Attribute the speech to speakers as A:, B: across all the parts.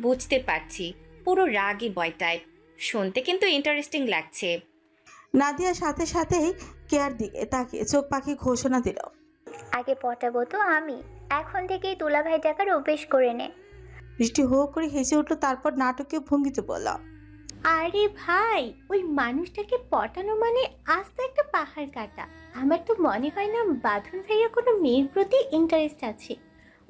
A: বুঝতে পারছি, পুরো রাগী বয় টাইপ। শুনতে কিন্তু ইন্টারেস্টিং লাগছে।
B: নাদিয়া সাথে সাথেই কেয়ার দিকে তাকিয়ে চোখ পাখি ঘোষণা দিল।
C: আগে পটাবো তো আমি, এখন থেকেই দুলাভাই ডাকার অভ্যেস করে নে।
B: বৃষ্টি হো করে হেসে উঠলো, তারপর নাটকীয় ভঙ্গিতে বলল,
D: আরে ভাই, ওই মানুষটাকে পটানো মানে আস্ত একটা পাহাড় কাটা। আমার তো মনে হয় না বাঁধন ভাইয়া কোনো মেয়ের প্রতি ইন্টারেস্ট আছে।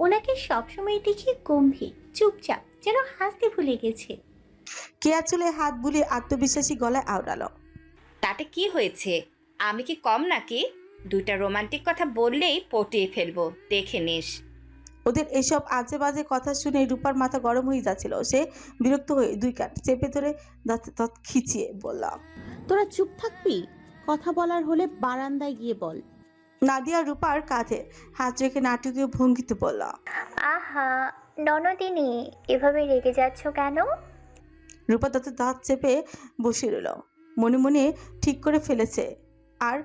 D: ওনাকে সবসময় দেখি গম্ভীর চুপচাপ, যেন হাসতে ভুলে গেছে।
B: কেয়া চুলে হাত বুলিয়ে আত্মবিশ্বাসী গলায় আওড়ালো।
A: তাতে কি হয়েছে? আমি কি কম নাকি? দুইটা রোমান্টিক কথা বললেই পটিয়ে ফেলবো, দেখে নিস।
B: ওদের এসব আজে বাজে কথা শুনে রূপার মাথা গরম হয়ে যাচ্ছিল। সে বিরক্ত হয়ে দুই কান চেপে ধরে দাঁত দাঁত খিচিয়ে বলল,
E: তোরা চুপ থাকবি? কথা বলার হলে বারান্দায় গিয়ে বল।
B: নাদিয়া রূপার কাঁধে হাত রেখে নাটকীয় ভঙ্গিতে বলল,
C: আহা ননদিনী, এভাবে রেগে যাচ্ছ কেন?
B: রূপা দাঁতে দাঁত চেপে বসে রইল। মনে মনে ঠিক করে ফেলেছে, আর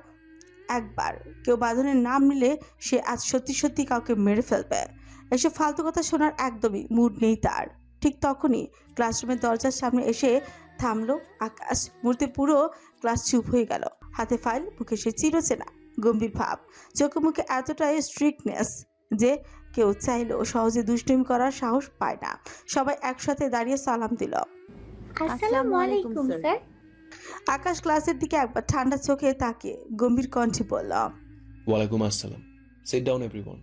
B: একবার কেউ বাঁধনের নাম নিলে সে আজ সত্যি সত্যি কাউকে মেরে ফেলবে। এসব ফালতু কথা শোনার একদমই মুড নেই তার। ঠিক তখনই ক্লাসরুমের দরজার সামনে এসে থামলো আকাশ। মুহূর্তে পুরো ক্লাস চুপ হয়ে গেল। হাতে ফাইল, মুখে সে চিরচেনা গম্ভীর ভাব, চোখে মুখে এতটাই স্ট্রিক্টনেস যে কেউ চাইলেও সহজে দুষ্টুমি করার সাহস পায় না। সবাই একসাথে দাঁড়িয়ে সালাম দিল।
D: আসসালামু আলাইকুম স্যার।
B: আকাশ ক্লাসের দিকে একবার ঠান্ডা চোখে তাকিয়ে গম্ভীর কণ্ঠে বলল,
F: ওয়ালাইকুম আসসালাম। Sit down everyone.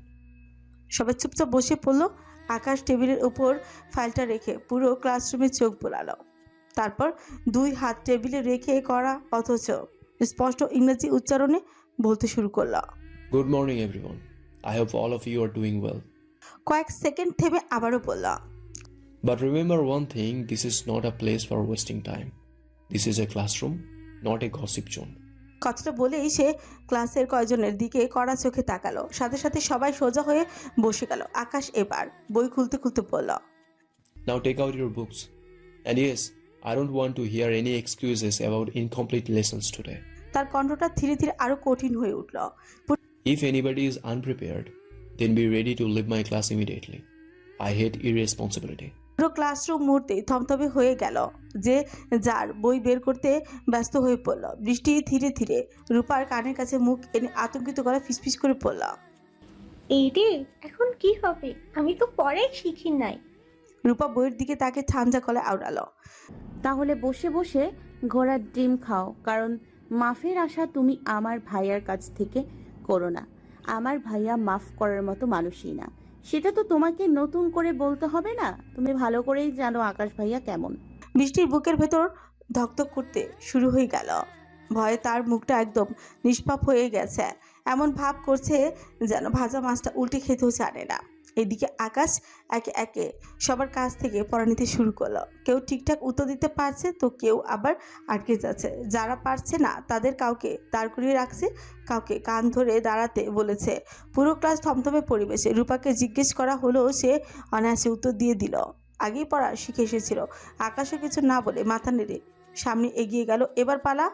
B: সবাই চুপচাপ বসে পড়ল। আকাশ টেবিলের উপর ফাইলটা রেখে পুরো ক্লাসরুমে চোখ বোলালো। তারপর দুই হাত টেবিলে রেখে করা অথচ স্পষ্ট ইংরেজি উচ্চারণে বলতে শুরু করলো।
F: Good morning everyone. I hope all of you are doing well.
B: কয়েক সেকেন্ড থেমে আবারও বলল,
F: But remember one thing, this is not a place for wasting time. This is a classroom, not a gossip zone.
B: কথাটা বলেই সে ক্লাসের কয়জনের দিকে কড়া চোখে তাকালো। সাথে সাথে সবাই সোজা হয়ে বসে গেল। আকাশ এবার বই খুলতে খুলতে বলল,
F: Now take out your books. And yes, I don't want to hear any excuses about incomplete lessons today.
B: তার কণ্ঠটা ধীরে ধীরে আরো কঠিন হয়ে উঠল।
F: If anybody is unprepared, then be ready to leave my class immediately. I hate irresponsibility.
B: পুরো classroom মুহূর্তে থমথমে হয়ে গেল। যে যার বই বের করতে ব্যস্ত হয়ে পড়ল। বৃষ্টি ধীরে ধীরে রূপার কানের কাছে মুখ এনে আতঙ্কিত গলা ফিসফিস করে পড়ল,
D: এই রে, এখন কি হবে? আমি তো পড়াই শিখি নাই।
B: রূপা বইয়ের দিকে তাকে ঠান্ডা গলায় আওড়ালো।
E: তাহলে বসে বসে ঘোড়ার ডিম খাও, কারণ মাফের আশা তুমি আমার ভাইয়ার কাছ থেকে করো না। আমার ভাইয়া মাফ করার মতো মানুষই না। সেটা তো তোমাকে নতুন করে বলতে হবে না। তুমি ভালো করেই জানো আকাশ ভাইয়া কেমন।
B: বৃষ্টির বুকের ভেতর ধকধক করতে শুরু হয়ে গেল। ভয়ে তার মুখটা একদম নিষ্পাপ হয়ে গেছে। এমন ভাব করছে যেন ভাজা মাছটা উল্টে খেতেও জানে না। এদিকে আকাশ একে একে সবার কাছ থেকে পড়া নিতে শুরু করলো। কেউ ঠিকঠাক উত্তর দিতে পারছে তো কেউ আবার আটকে যাচ্ছে। যারা পারছে না তাদের কাউকে দাঁড় করিয়ে রাখছে, কাউকে কান ধরে দাঁড়াতে বলেছে। পুরো ক্লাস থমথমে পরিবেশে। রূপাকে জিজ্ঞেস করা হলেও সে অনায়াসে উত্তর দিয়ে দিল। আগেই পড়া শিখে এসেছিল। আকাশও কিছু না বলে মাথা নেড়ে সামনে এগিয়ে গেল। এবার পালা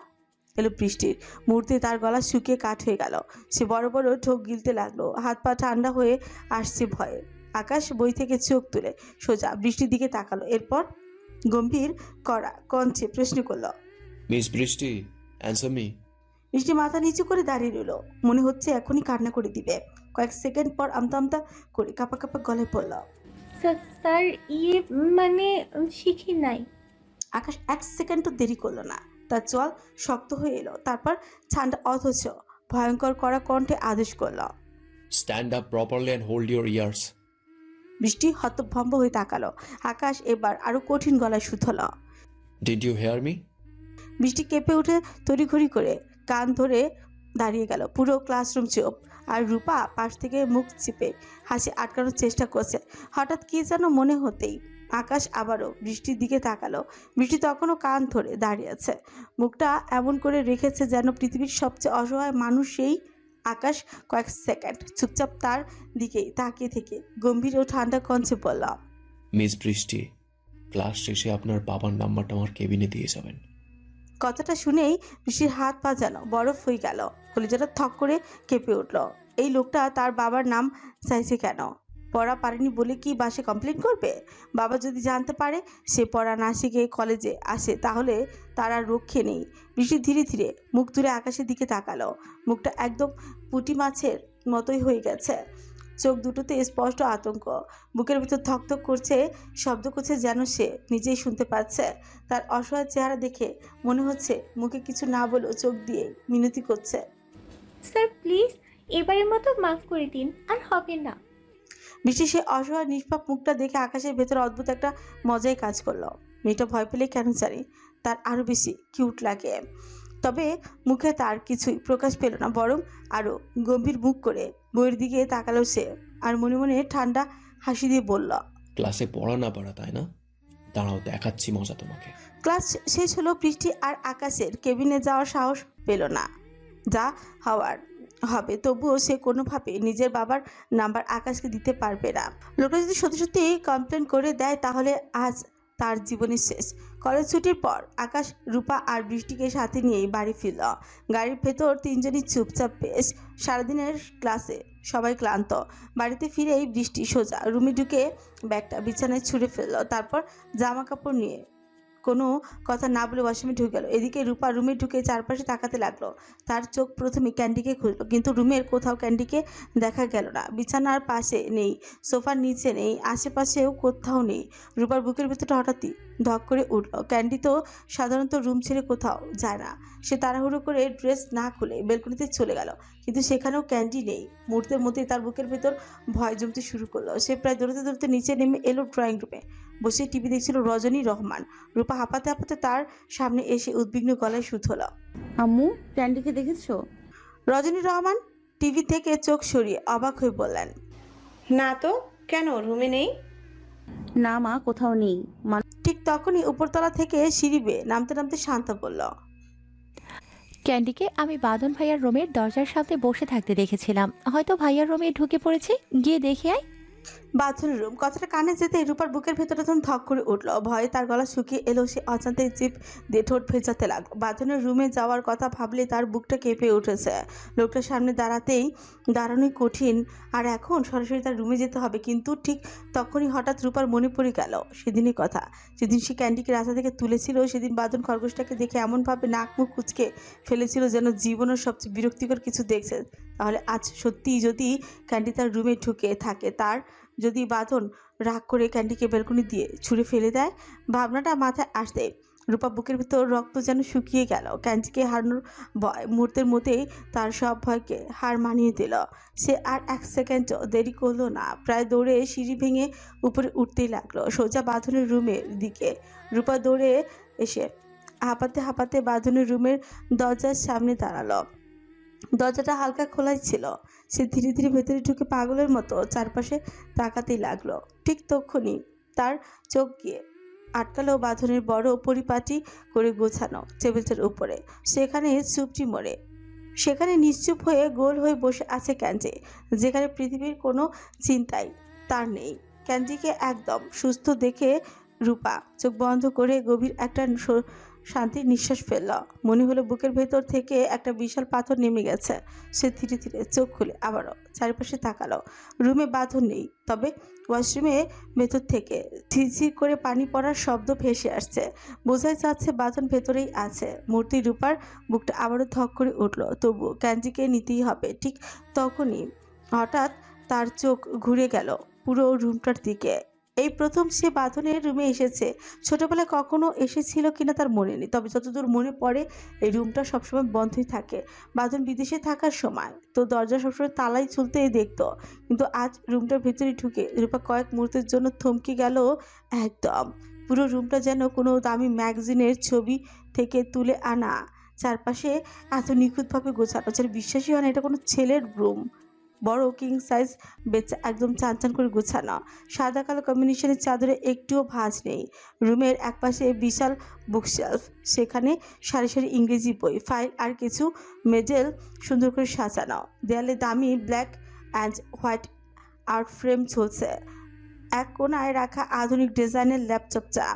B: এলো বৃষ্টির। মুহূর্তে তার গলা শুকিয়ে কাঠ হয়ে গেল। সে বড় বড় ঢোক গিলতে লাগলো। হাত পা ঠান্ডা হয়ে আসছে ভয়ে। আকাশ বই থেকে চোখ তুলে সোজা বৃষ্টির দিকে তাকালো। এরপর গম্ভীর কড়া কণ্ঠে প্রশ্ন করলো,
F: Miss Brishti, answer me.
B: বৃষ্টি মাথা নিচু করে দাঁড়িয়ে রইল। মনে হচ্ছে এখনই কান্না করে দিবে। কয়েক সেকেন্ড পর আমতা আমতা করে কাপা কাপা গলায় পড়ল,
D: স্যার ইয়ে মানে শিখি নাই।
B: আকাশ এক সেকেন্ডও দেরি করলো না। তার চল শক্ত হয়ে এলো। তারপর ঠান্ডা অথচ ভয়ঙ্কর করা কণ্ঠে আদেশ করলো।
F: Stand up properly and hold your ears.
B: বৃষ্টি হতভম্ব হয়ে তাকালো। আকাশ এবার আরো কঠিন গলায় শুধলো।
F: Did you hear me?
B: বৃষ্টি কেঁপে উঠে তড়িঘড়ি করে কান ধরে দাঁড়িয়ে গেল। পুরো ক্লাসরুম চুপ। আর রূপা পাশ থেকে মুখ চিপে হাসি আটকানোর চেষ্টা করছে। হঠাৎ কি যেন মনে হতেই আকাশ আবারও বৃষ্টির দিকে তাকালো। বৃষ্টি তখনও কান ধরে দাঁড়িয়ে আছে। মুখটা এমন করে রেখেছে যেন পৃথিবীর সবচেয়ে অসহায় মানুষ সেই। আকাশ কয়েক সেকেন্ড চুপচাপ তার দিকেই তাকিয়ে থেকে গম্ভীর ও ঠান্ডা কণ্ঠে বলল,
F: মিস বৃষ্টি, ক্লাস শেষে আপনার বাবার নাম্বারটা আমার কেবিনে দিয়ে যাবেন।
B: কথাটা শুনেই বৃষ্টির হাত পা যেন বরফ হয়ে গেল। কলিজাটা থক করে কেঁপে উঠল। এই লোকটা তার বাবার নাম চাইছে কেন? পড়া পারেনি বলে কি বাসে কমপ্লেন করবে? বাবা যদি জানতে পারে সে পড়া না শিখে কলেজে আসে তাহলে তার আর রক্ষে নেই। বৃষ্টি ধীরে ধীরে মুখ তুলে আকাশের দিকে তাকালো। মুখটা একদম পুঁটি মাছের মতোই হয়ে গেছে, চোখ দুটোতে স্পষ্ট আতঙ্ক, বুকের ভিতর থকথক করছে, শব্দ করছে যেন সে নিজেই শুনতে পাচ্ছে। তার অসহায় চেহারা দেখে মনে হচ্ছে মুখে কিছু না বলেও চোখ দিয়ে মিনতি করছে।
D: স্যার প্লিজ এবারের মতো মাফ করে দিন, আর হবে না।
B: বৃষ্টি সে অসহায় নিষ্পাপ মুখটা দেখে আকাশের ভেতর অদ্ভুত একটা মজাই কাজ করলো। মেয়েটা ভয় পেলে কেন জানি তার আরও বেশি কিউট লাগে। তবে মুখে তার কিছুই প্রকাশ পেল না, বরং আরও গম্ভীর মুখ করে বইয়ের দিকে তাকালো সে, আর মনে মনে ঠান্ডা হাসি দিয়ে বলল,
F: ক্লাসে পড়া না পড়া তাই না? দাঁড়াও, দেখাচ্ছি মজা তোমাকে।
B: ক্লাস শেষ হলো। বৃষ্টি আর আকাশের কেবিনে যাওয়ার সাহস পেল না। যা হওয়ার হবে, তবুও সে কোনোভাবে নিজের বাবার নাম্বার আকাশকে দিতে পারবে না। লোকটা যদি সত্যি সত্যি কমপ্লেন করে দেয় তাহলে আজ তার জীবনের শেষ। কলেজ ছুটির পর আকাশ রূপা আর বৃষ্টিকে সাথে নিয়েই বাড়ি ফিরল। গাড়ির ভেতর তিনজনই চুপচাপ, বেশ সারাদিনের ক্লাসে সবাই ক্লান্ত। বাড়িতে ফিরেই বৃষ্টি সোজা রুমে ঢুকে ব্যাগটা বিছানায় ছুঁড়ে ফেলল, তারপর জামা কাপড় নিয়ে কোনো কথা না বলে ওয়াশরুমে ঢুকে গেল। এদিকে রূপা রুমে ঢুকে চারপাশে তাকাতে লাগলো। তার চোখ প্রথমে ক্যান্ডিকে খুঁজলো, কিন্তু রুমের কোথাও ক্যান্ডিকে দেখা গেল না। বিছানার পাশে নেই, সোফার নিচে নেই, আশেপাশেও কোথাও নেই। রূপার বুকের ভিতরটা হঠাৎই ধক করে উঠল। ক্যান্ডি তো সাধারণত রুম ছেড়ে কোথাও যায় না। সে তাড়াহুড়ো করে ড্রেস না খুলে বেলকনিতে চলে গেল, কিন্তু সেখানেও ক্যান্ডি নেই। মুহূর্তের মধ্যেই তার বুকের ভেতর ভয় জমতে শুরু করলো। সে প্রায় দৌড়তে দৌড়তে নিচে নেমে এলো ড্রয়িং রুমে। বসে টিভি দেখছিল রজনী রহমান। রূপা হাঁপাতে হাঁপাতে তার সামনে এসে উদ্বিগ্ন গলায় শুধল,
E: আম্মু, ক্যান্ডিকে দেখেছো?
B: রজনী রহমান টিভি থেকে চোখ সরিয়ে অবাক হয়ে বললেন,
G: না তো, কেন রুমে নেই?
E: না মা, কোথাও নেই।
B: ঠিক তখনই উপরতলা থেকে সিঁড়ি বেয়ে নামতে নামতে শান্তা বলল,
H: ক্যান্ডিকে আমি বাঁধন ভাইয়ার রুমের দরজার সামনে বসে থাকতে দেখেছিলাম, হয়তো ভাইয়ার রুমে ঢুকে পড়েছে, গিয়ে দেখে আয়।
B: বাথরুম রুম কথাটা কানে যেতে রূপার বুকের ভেতরে তখন ধক করে উঠল। ভয়ে তার গলা শুকিয়ে এলো। সে অজান্তে জিভ দিয়ে ঠোঁট ভেজাতে লাগলো। বাথরুমের রুমে যাওয়ার কথা ভাবলে তার বুকটা কেঁপে উঠেছে। লোকটার সামনে দাঁড়ানোই কঠিন, আর এখন সরাসরি তার রুমে যেতে হবে। কিন্তু ঠিক তখনই হঠাৎ রূপার মনে পড়ে গেল সেদিনের কথা, যেদিন সে ক্যান্ডিকে রাস্তা থেকে তুলেছিল। সেদিন বাঁধন খরগোশটাকে দেখে এমনভাবে নাক মুখ কুচকে ফেলেছিল যেন জীবনের সবচেয়ে বিরক্তিকর কিছু দেখছে। তাহলে আজ সত্যিই যদি ক্যান্ডি তার রুমে ঢুকে থাকে, তার যদি বাঁধন রাগ করে ক্যান্ডিকে বেলকনি দিয়ে ছুঁড়ে ফেলে দেয়, ভাবনাটা মাথায় আসতে রূপা বুকের ভিতর রক্ত যেন শুকিয়ে গেল। ক্যান্ডিকে হারানোর ভয় মুহূর্তের মধ্যেই তার সব ভয়কে হার মানিয়ে দিল। সে আর এক সেকেন্ডও দেরি করলো না, প্রায় দৌড়ে সিঁড়ি ভেঙে উপরে উঠতেই লাগলো সোজা বাঁধনের রুমের দিকে। রূপা দৌড়ে এসে হাঁপাতে হাঁপাতে বাঁধনের রুমের দরজার সামনে দাঁড়ালো। দরজাটা হালকা খোলাই ছিল। সে ধীরে ধীরে ভেতরে ঢুকে পাগলের মতো চারপাশে তাকাতেই লাগলো। ঠিক তখনই তার চোখ গিয়ে আটকালো বাঁধনের বড় পরিপাটি করে গোছানো টেবিলটার উপরে। সেখানে নিশ্চুপ হয়ে গোল হয়ে বসে আছে ক্যান্ডি, যেখানে পৃথিবীর কোনো চিন্তাই তার নেই। ক্যান্ডিকে একদম সুস্থ দেখে রূপা চোখ বন্ধ করে গভীর একটা শান্তির নিঃশ্বাস ফেলল। মনে হলো বুকের ভেতর থেকে একটা বিশাল পাথর নেমে গেছে। সে ধীরে ধীরে চোখ খুলে আবারও চারপাশে তাকালো। রুমে বাঁধন নেই, তবে ওয়াশরুমে ভেতর থেকে ঝিরঝির করে পানি পড়ার শব্দ ভেসে আসছে। বোঝাই যাচ্ছে বাঁধন ভেতরেই আছে। মূর্তি রূপার বুকটা আবারও ধক করে উঠল। তবু ক্যান্ডিকে নিতেই হবে। ঠিক তখনই হঠাৎ তার চোখ ঘুরে গেল পুরো রুমটার দিকে। এই প্রথম সে বাঁধনের রুমে এসেছে। ছোটবেলায় কখনো এসেছিল কিনা তার মনে নেই, তবে যতদূর মনে পড়ে এই রুমটা সবসময় বন্ধই থাকে। বাঁধন বিদেশে থাকার সময় তো দরজা সবসময় তালাই ঝুলতেই দেখতো, কিন্তু আজ রুমটার ভেতরে ঢুকে রূপা কয়েক মুহূর্তের জন্য থমকে গেল একদম। পুরো রুমটা যেন কোনো দামি ম্যাগাজিনের ছবি থেকে তুলে আনা। চারপাশে এত নিখুঁতভাবে গোছানো যেন বিশ্বাসই হয় না এটা কোনো ছেলের রুম। বড় কিং সাইজ বেচা, একদম চান করে গোছানো। সাদা কালো কম্বিনেশনের চাদরে একটুও ভাঁজ নেই। রুমের একপাশে বিশাল বুকশেলফ, সেখানে সারি সারি ইংরেজি বই, ফাইল আর কিছু মেডেল সুন্দর করে সাজানো। দেয়ালে দামি black and white art frame ঝুলছে। এক কোণায় রাখা আধুনিক ডিজাইনের ল্যাপটপটা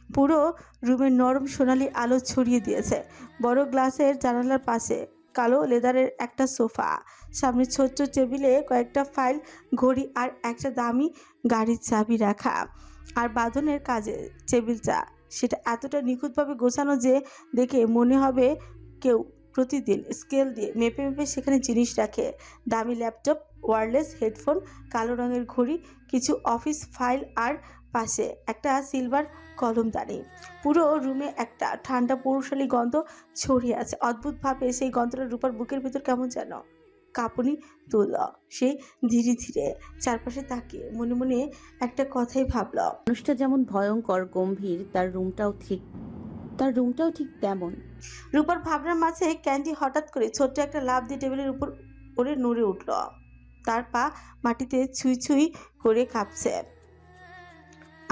B: পুরো রুমের নরম সোনালি আলো ছড়িয়ে দিয়েছে। বড় গ্লাসের জানালার পাশে কালো লেদারের একটা সোফা, সামনে ছোট্ট টেবিলে কয়েকটা ফাইল, ঘড়ি আর একটা দামি গাড়ির চাবি রাখা। আর বাঁধনের কাজে টেবিলটা সেটা এতটা নিখুঁতভাবে গোছানো যে দেখে মনে হবে কেউ প্রতিদিন স্কেল দিয়ে মেপে মেপে সেখানে জিনিস রাখে। দামি ল্যাপটপ, ওয়্যারলেস হেডফোন, কালো রঙের ঘড়ি, কিছু অফিস ফাইল আর পাশে একটা সিলভার কলমদানি। পুরো রুমে একটা ঠান্ডা পৌরশালী গন্ধ ছড়িয়ে আছে। অদ্ভুতভাবে সেই গন্ধটা রূপার বুকের ভিতর কেমন যেন কাঁপুনি তুলল। সে ধীরে ধীরে চারপাশে তাকিয়ে মনে মনে একটা কথাই ভাবল।
E: মানুষটা যেমন ভয়ঙ্কর গম্ভীর, তার রুমটাও ঠিক তেমন।
B: রূপার ভাবনার মাঝে ক্যান্ডি হঠাৎ করে ছোট্ট একটা লাফ দিয়ে টেবিলের উপর ওরে নড়ে উঠল। তার পা মাটিতে ছুঁই ছুঁই করে কাঁপছে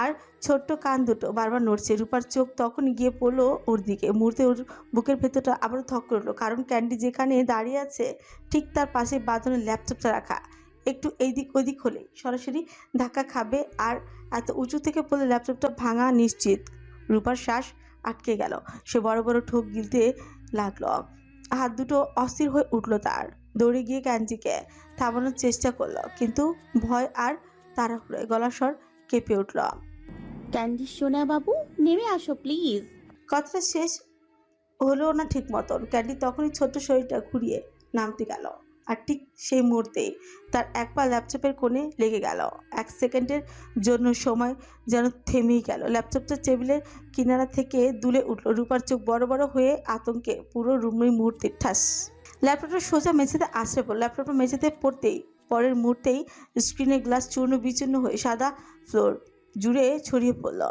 B: আর ছোট্ট কান দুটো বারবার নড়ছে। রূপার চোখ তখনই গিয়ে পড়লো ওর দিকে। মুহূর্তে ওর বুকের ভেতরটা আবারও থক করলো, কারণ ক্যান্ডি যেখানে দাঁড়িয়ে আছে ঠিক তার পাশে বাঁধনের ল্যাপটপটা রাখা। একটু এইদিক ওইদিক হলে সরাসরি ধাক্কা খাবে, আর এত উঁচু থেকে পড়লে ল্যাপটপটা ভাঙা নিশ্চিত। রূপার শ্বাস আটকে গেল। সে বড় বড় ঠোক গিলতে লাগলো। হাত দুটো অস্থির হয়ে উঠলো তার। দৌড়ে গিয়ে ক্যান্ডিকে থামানোর চেষ্টা করলো, কিন্তু ভয় আর তাড়াহুড়োয় গলার স্বর কেঁপে উঠল।
E: ক্যান্ডি সোনা বাবু, নেমে আসো প্লিজ।
B: কথাটা শেষ হলো না ঠিক মতন। ক্যান্ডি তখনই ছোট্ট শরীরটা ঘুরিয়ে নামতে গেল, আর ঠিক সেই মুহূর্তেই তার এক পা ল্যাপটপের কোণে লেগে গেল। 1 সেকেন্ডের জন্য সময় যেন থেমেই গেল। ল্যাপটপটা টেবিলের কিনারা থেকে দুলে উঠল। রূপার চোখ বড় বড় হয়ে আতঙ্কে পুরো রুমের মুহূর্তে ঠাস। ল্যাপটপটা সোজা মেঝেতে আছড়ে পড়ল। ল্যাপটপটা মেঝেতে পড়তেই পরের মুহূর্তেই স্ক্রিনের গ্লাস চূর্ণ বিচূর্ণ হয়ে সাদা ফ্লোর জুড়ে ছড়িয়ে পড়ল।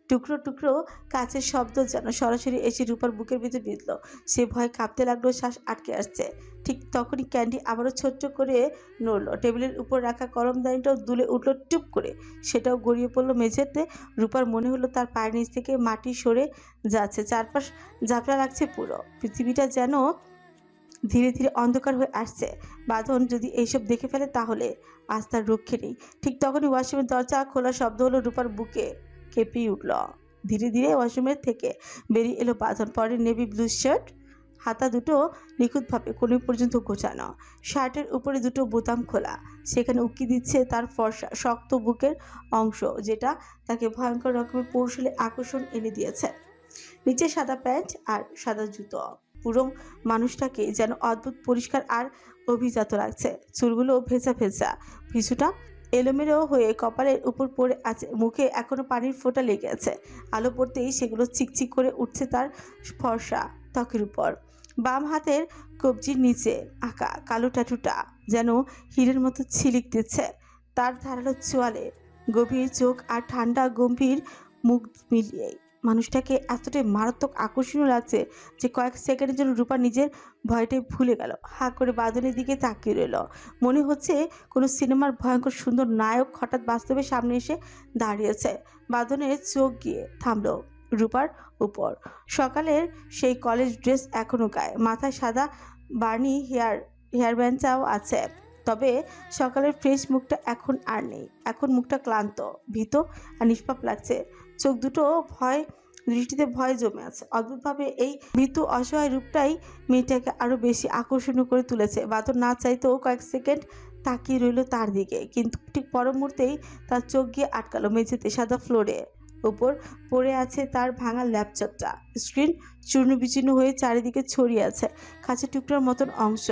B: টুকরো টুকরো কাচের শব্দ যেন সরাসরি এসে রূপার বুকের ভিতরে বিঁধল। সে ভয় কাঁপতে লাগলো, শ্বাস আটকে আসছে। ঠিক তখনই ক্যান্ডি আবারও ছোট্ট করে নড়ল। টেবিলের উপর রাখা কলমদানিটাও দুলে উঠল টুপ করে, সেটাও গড়িয়ে পড়লো মেঝেতে। রূপার মনে হলো তার পায়ের নিচ থেকে মাটি সরে যাচ্ছে, চারপাশ ঝাপড়া লাগছে পুরো। পৃথিবীটা যেন ধীরে ধীরে অন্ধকার হয়ে আসছে। বাঁধন যদি এইসব দেখে ফেলে তাহলে আজ তার রক্ষে নেই। ঠিক তখনই ওয়াশরুমের দরজা খোলার শব্দ হলো। রূপার বুকে কেঁপেই উঠল। ধীরে ধীরে ওয়াশরুমের থেকে বেরিয়ে এলো বাঁধন। পরে নেভি ব্লু শার্ট, হাতা দুটো নিখুঁতভাবে কোণে পর্যন্ত গোছানো, শার্টের উপরে দুটো বোতাম খোলা। সেখানে উকি দিচ্ছে তার ফর্সা শক্ত বুকের অংশ, যেটা তাকে ভয়ঙ্কর রকমের পৌরুষালী আকর্ষণ এনে দিয়েছে। নিচে সাদা প্যান্ট আর সাদা জুতো। পুরো মানুষটাকে যেন অদ্ভুত পরিষ্কার আর অভিজাত লাগছে। চুলগুলো ভেজা ভেজা, কিছুটা এলোমেলো হয়ে কপালের উপর পড়ে আছে। মুখে এখনো পানির ফোঁটা লেগে আছে। আলো পড়তেই সেগুলো চিকচিক করে উঠছে তার ফর্সা ত্বকের উপর। বাম হাতের কবজির নিচে আঁকা কালো ট্যাটুটা যেন হীরের মতো ছিলিক দিচ্ছে। তার ধারালো চোয়ালে গভীর চোখ আর ঠান্ডা গম্ভীর মুখ মিলিয়েই মানুষটাকে এতটাই মারাত্মক আকর্ষণীয় লাগছে যে কয়েক সেকেন্ডের জন্য রূপা নিজের ভয়টাই ভুলে গেল। হা করে বাঁধনের দিকে তাকিয়ে রইল। মনে হচ্ছে কোনো সিনেমার ভয়ঙ্কর সুন্দর নায়ক হঠাৎ বাস্তবে সামনে এসে দাঁড়িয়েছে। বাঁধনের চোখ গিয়ে থামলো রূপার উপর। সকালের সেই কলেজ ড্রেস এখনো গায়ে, মাথায় সাদা বার্নি হেয়ার ব্যান্ডটাও আছে, তবে সকালের ফ্রেশ মুখটা এখন আর নেই। এখন মুখটা ক্লান্ত, ভীত আর নিষ্পাপ লাগছে। চোখ দুটো দৃষ্টিতে ভয় জমে আছে। অদ্ভুতভাবে এই ভীতু অসহায় রূপটাই মেয়েটাকে আরো বেশি আকর্ষণীয় করে তুলেছে। বাদর না চাইতেও কয়েক সেকেন্ড তাকিয়ে রইল তার দিকে, কিন্তু ঠিক পর মুহূর্তেই তার চোখ গিয়ে আটকালো মেঝেতে সাদা ফ্লোরে উপর পড়ে আছে তার ভাঙা ল্যাপটপটা। স্ক্রিন চূর্ণ বিচূর্ণ হয়ে চারিদিকে ছড়িয়ে আছে কাঁচের টুকরার মতন অংশ।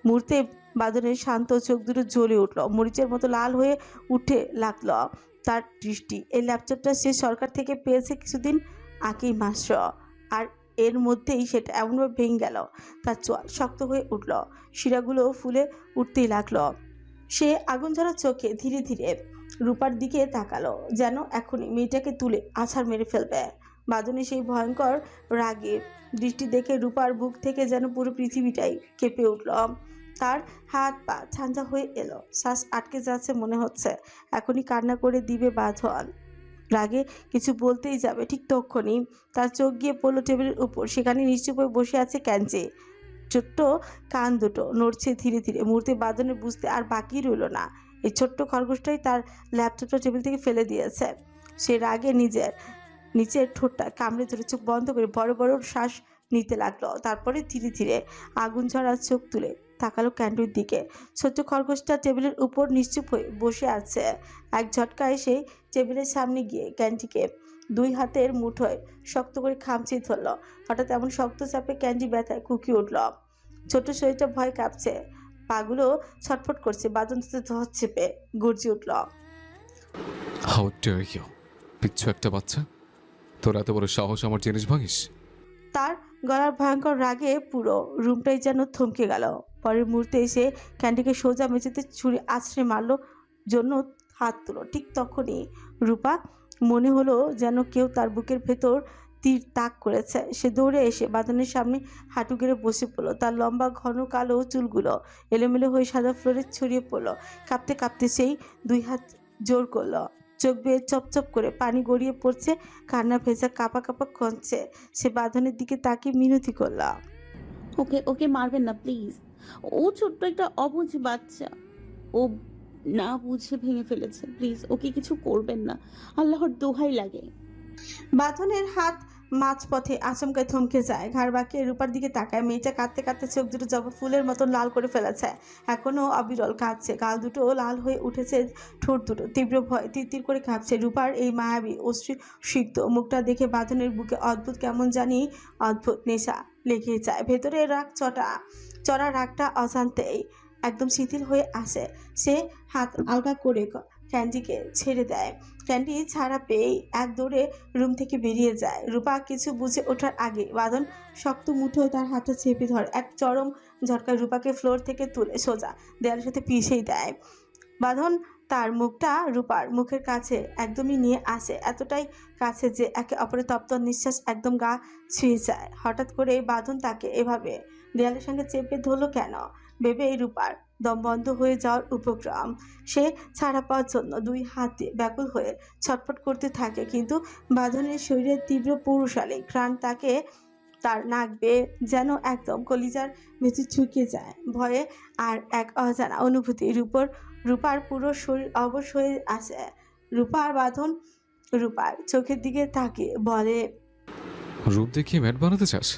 B: মুহূর্তে বাদনের শান্ত চোখ দুটো জ্বলে উঠল, মরিচের মতো লাল হয়ে উঠে লাগলো তার দৃষ্টি। এই ল্যাপটপটা সে সরকার থেকে পেয়েছে কিছুদিন আগেই মাত্র, আর এর মধ্যেই সেটা এমনভাবে ভেঙে গেল। তার চোয়াল শক্ত হয়ে উঠল, শিরাগুলো ফুলে উঠতেই লাগলো। সে আগুন ঝরা চোখে ধীরে ধীরে রূপার দিকে তাকালো, যেন এখনই মেয়েটাকে তুলে আছাড় মেরে ফেলবে। বাদনে সেই ভয়ঙ্কর রাগে দৃষ্টি দেখে রূপার বুক থেকে যেন পুরো পৃথিবীটাই কেঁপে উঠল। তার হাত পা ঝাঁঝা হয়ে এলো, শ্বাস আটকে যাচ্ছে। মনে হচ্ছে এখনই কান্না করে দিবে বাঁধন। রাগে কিছু বলতেই যাবে, ঠিক তখনই তার চোখ গিয়ে পড়লো টেবিলের উপর। সেখানে নিশ্চুপ হয়ে বসে আছে ক্যাঞ্চি। ছোট্ট কান দুটো নড়ছে ধীরে ধীরে। মুহূর্তে বাঁধনের বুঝতে আর বাকি রইল না এই ছোট্ট খরগোশটাই তার ল্যাপটপটা টেবিল থেকে ফেলে দিয়েছে। সে রাগে নিচের ঠোঁটটা কামড়ে ধরে চোখ বন্ধ করে বড় বড় শ্বাস নিতে লাগলো। তারপরে ধীরে ধীরে আগুন ঝরা চোখ তুলে তাকালো ক্যান্ডির দিকে। ছোট্ট খরগোশটা টেবিলের উপর নিশ্চুপ হয়ে বসে আছে। এক ঝটকায় সেই টেবিলের সামনে গিয়ে ক্যান্ডিকে 2 হাতের মুঠোয় শক্ত করে খামচি ধরল। হঠাৎ এমন শক্ত চাপে ক্যান্ডি ব্যথায় কুকিয়ে উঠল। ছোট শরীরটা ভয় কাঁপছে, পাগুলো ছটফট করছে। বাদন ধর চেপে গর্জে উঠল।
I: হাউ ডেয়ার ইউ, পিচ্ছু একটা বাচ্চা, তোর এত বড় সাহস আমার জিনিস ভাঙিস?
B: তার গলার ভয়ঙ্কর রাগে পুরো রুমটাই যেন থমকে গেল। পরের মুহূর্তে এসে ক্যান্ডিকে সোজা মেঝেতে ছুরি আছড়ে মারলো, জন্য হাত তুলো। ঠিক তখনই রূপা মনে হলো যেন কেউ তার বুকের ভেতর তীর তাক করেছে। সে দৌড়ে এসে বাদনের সামনে হাঁটু গেড়ে বসে পড়লো। তার লম্বা ঘন কালো চুলগুলো এলোমেলো হয়ে সাদা ফ্লোরে ছড়িয়ে পড়লো। কাঁপতে কাঁপতে সেই 2 হাত জোর করলো। চোখ বেয়ে চপচপ করে পানি গড়িয়ে পড়ছে, কান্না ভেজা কাঁপা কাঁপা কঞ্চে। সে বাঁধনের দিকে তাকিয়ে মিনতি করল।
E: ওকে ওকে মারবেন না প্লিজ, ও ছোট্ট একটা অবুঝ বাচ্চা, ও না বুঝে ভেঙে ফেলেছে, প্লিজ ওকে কিছু করবেন না, আল্লাহর দোহাই লাগে।
B: বাঁধনের হাত মাঝপথে আচমকায় থমকে যায়। ঘাড় বাঁকিয়ে রূপার দিকে তাকায়। মেয়েটা কাঁদতে কাঁদতে চোখ দুটো জবা ফুলের মতন লাল করে ফেলেছে। এখনো অবিরল কাঁদছে, গাল দুটো লাল হয়ে উঠেছে, ঠোঁট দুটো তীব্র ভয় তিরতির করে কাঁপছে। রূপার এই মায়াবী অশ্রুসিক্ত মুখটা দেখে বাঁধনের বুকে অদ্ভুত কেমন জানি অদ্ভুত নেশা লেগে যায়। ভেতরে রাগ চড়া রাগটা অজান্তেই একদম শিথিল হয়ে আসে। সে হাত আলগা করে ক্যান্ডিকে ছেড়ে দেয়। ক্যান্ডি ছাড়া পেয়েই এক দৌড়ে রুম থেকে বেরিয়ে যায়। রূপা কিছু বুঝে ওঠার আগে বাঁধন শক্ত মুঠোয় তার হাতটা চেপে ধরে। এক চরম ঝটকায় রূপাকে ফ্লোর থেকে তুলে সোজা দেয়ালের সাথে পিষেই দেয়। বাঁধন তার মুখটা রূপার মুখের কাছে একদমই নিয়ে আসে, এতটাই কাছে যে একে অপরের তপ্ত নিঃশ্বাস একদম গা ছুঁয়ে যায়। হঠাৎ করে বাঁধন তাকে এভাবে দেয়ালের সঙ্গে চেপে ধরলো কেন ভেবে রূপার দম বন্ধ হয়ে যাওয়ার উপক্রম। সে ছাড়া পাওয়ার জন্য 2 হাতে ব্যাকুল হয়ে ছটফট করতে থাকে, কিন্তু বাঁধনের শরীরের তীব্র পৌরুষালী ঘ্রাণ তাকে তার নাক বেয়ে যেন একদম কলিজার ভেতর ঝুঁকে যায়। ভয়ে আর এক অজানা অনুভূতি রূপার পুরো শরীর অবশ হয়ে আসে। রূপার চোখের দিকে তাকিয়ে বলে,
I: রূপ দেখিয়ে ম্যাট বানাতে চাস?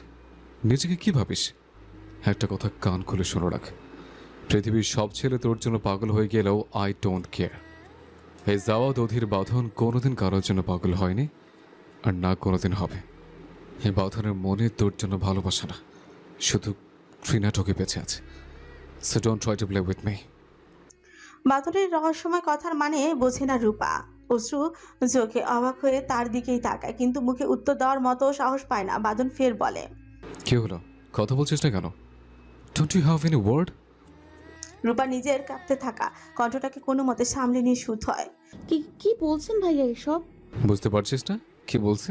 I: নিজেকে কি ভাবিস? একটা কথা কান খুলে শোনো রাখ, পৃথিবীর সব ছেলে তোর জন্য পাগল হয়ে গেলেও আই ডোন্ট কেয়ার। এই জাওয়াদ অধীর বাঁধন কোনোদিন কারোর জন্য পাগল হয়নি, আর না কোনোদিন হবে। এই বাঁধনের মনে তোর জন্য ভালোবাসা না, শুধু ঘৃণা ঢোকে বেঁচে আছে। So don't try to play with me.
B: বাঁধনের রহস্যময় কথার মানে বোঝে না রূপা। অশ্রু চোখে অবাক হয়ে তার দিকেই তাকায়, কিন্তু মুখে উত্তর দেওয়ার মতো সাহস পায় না। বাঁধন ফের বলে,
I: কি হলো, কথা বলছিস না কেন? Don't you have any word?
B: Rupa নিজের কাঁপতে থাকা কণ্ঠটাকে কোনো মতে সামলে নিয়ে শুধ হয়।
E: কি কি বলছেন ভাইয়া এসব?
I: বুঝতে পারছিস না কি বলছে?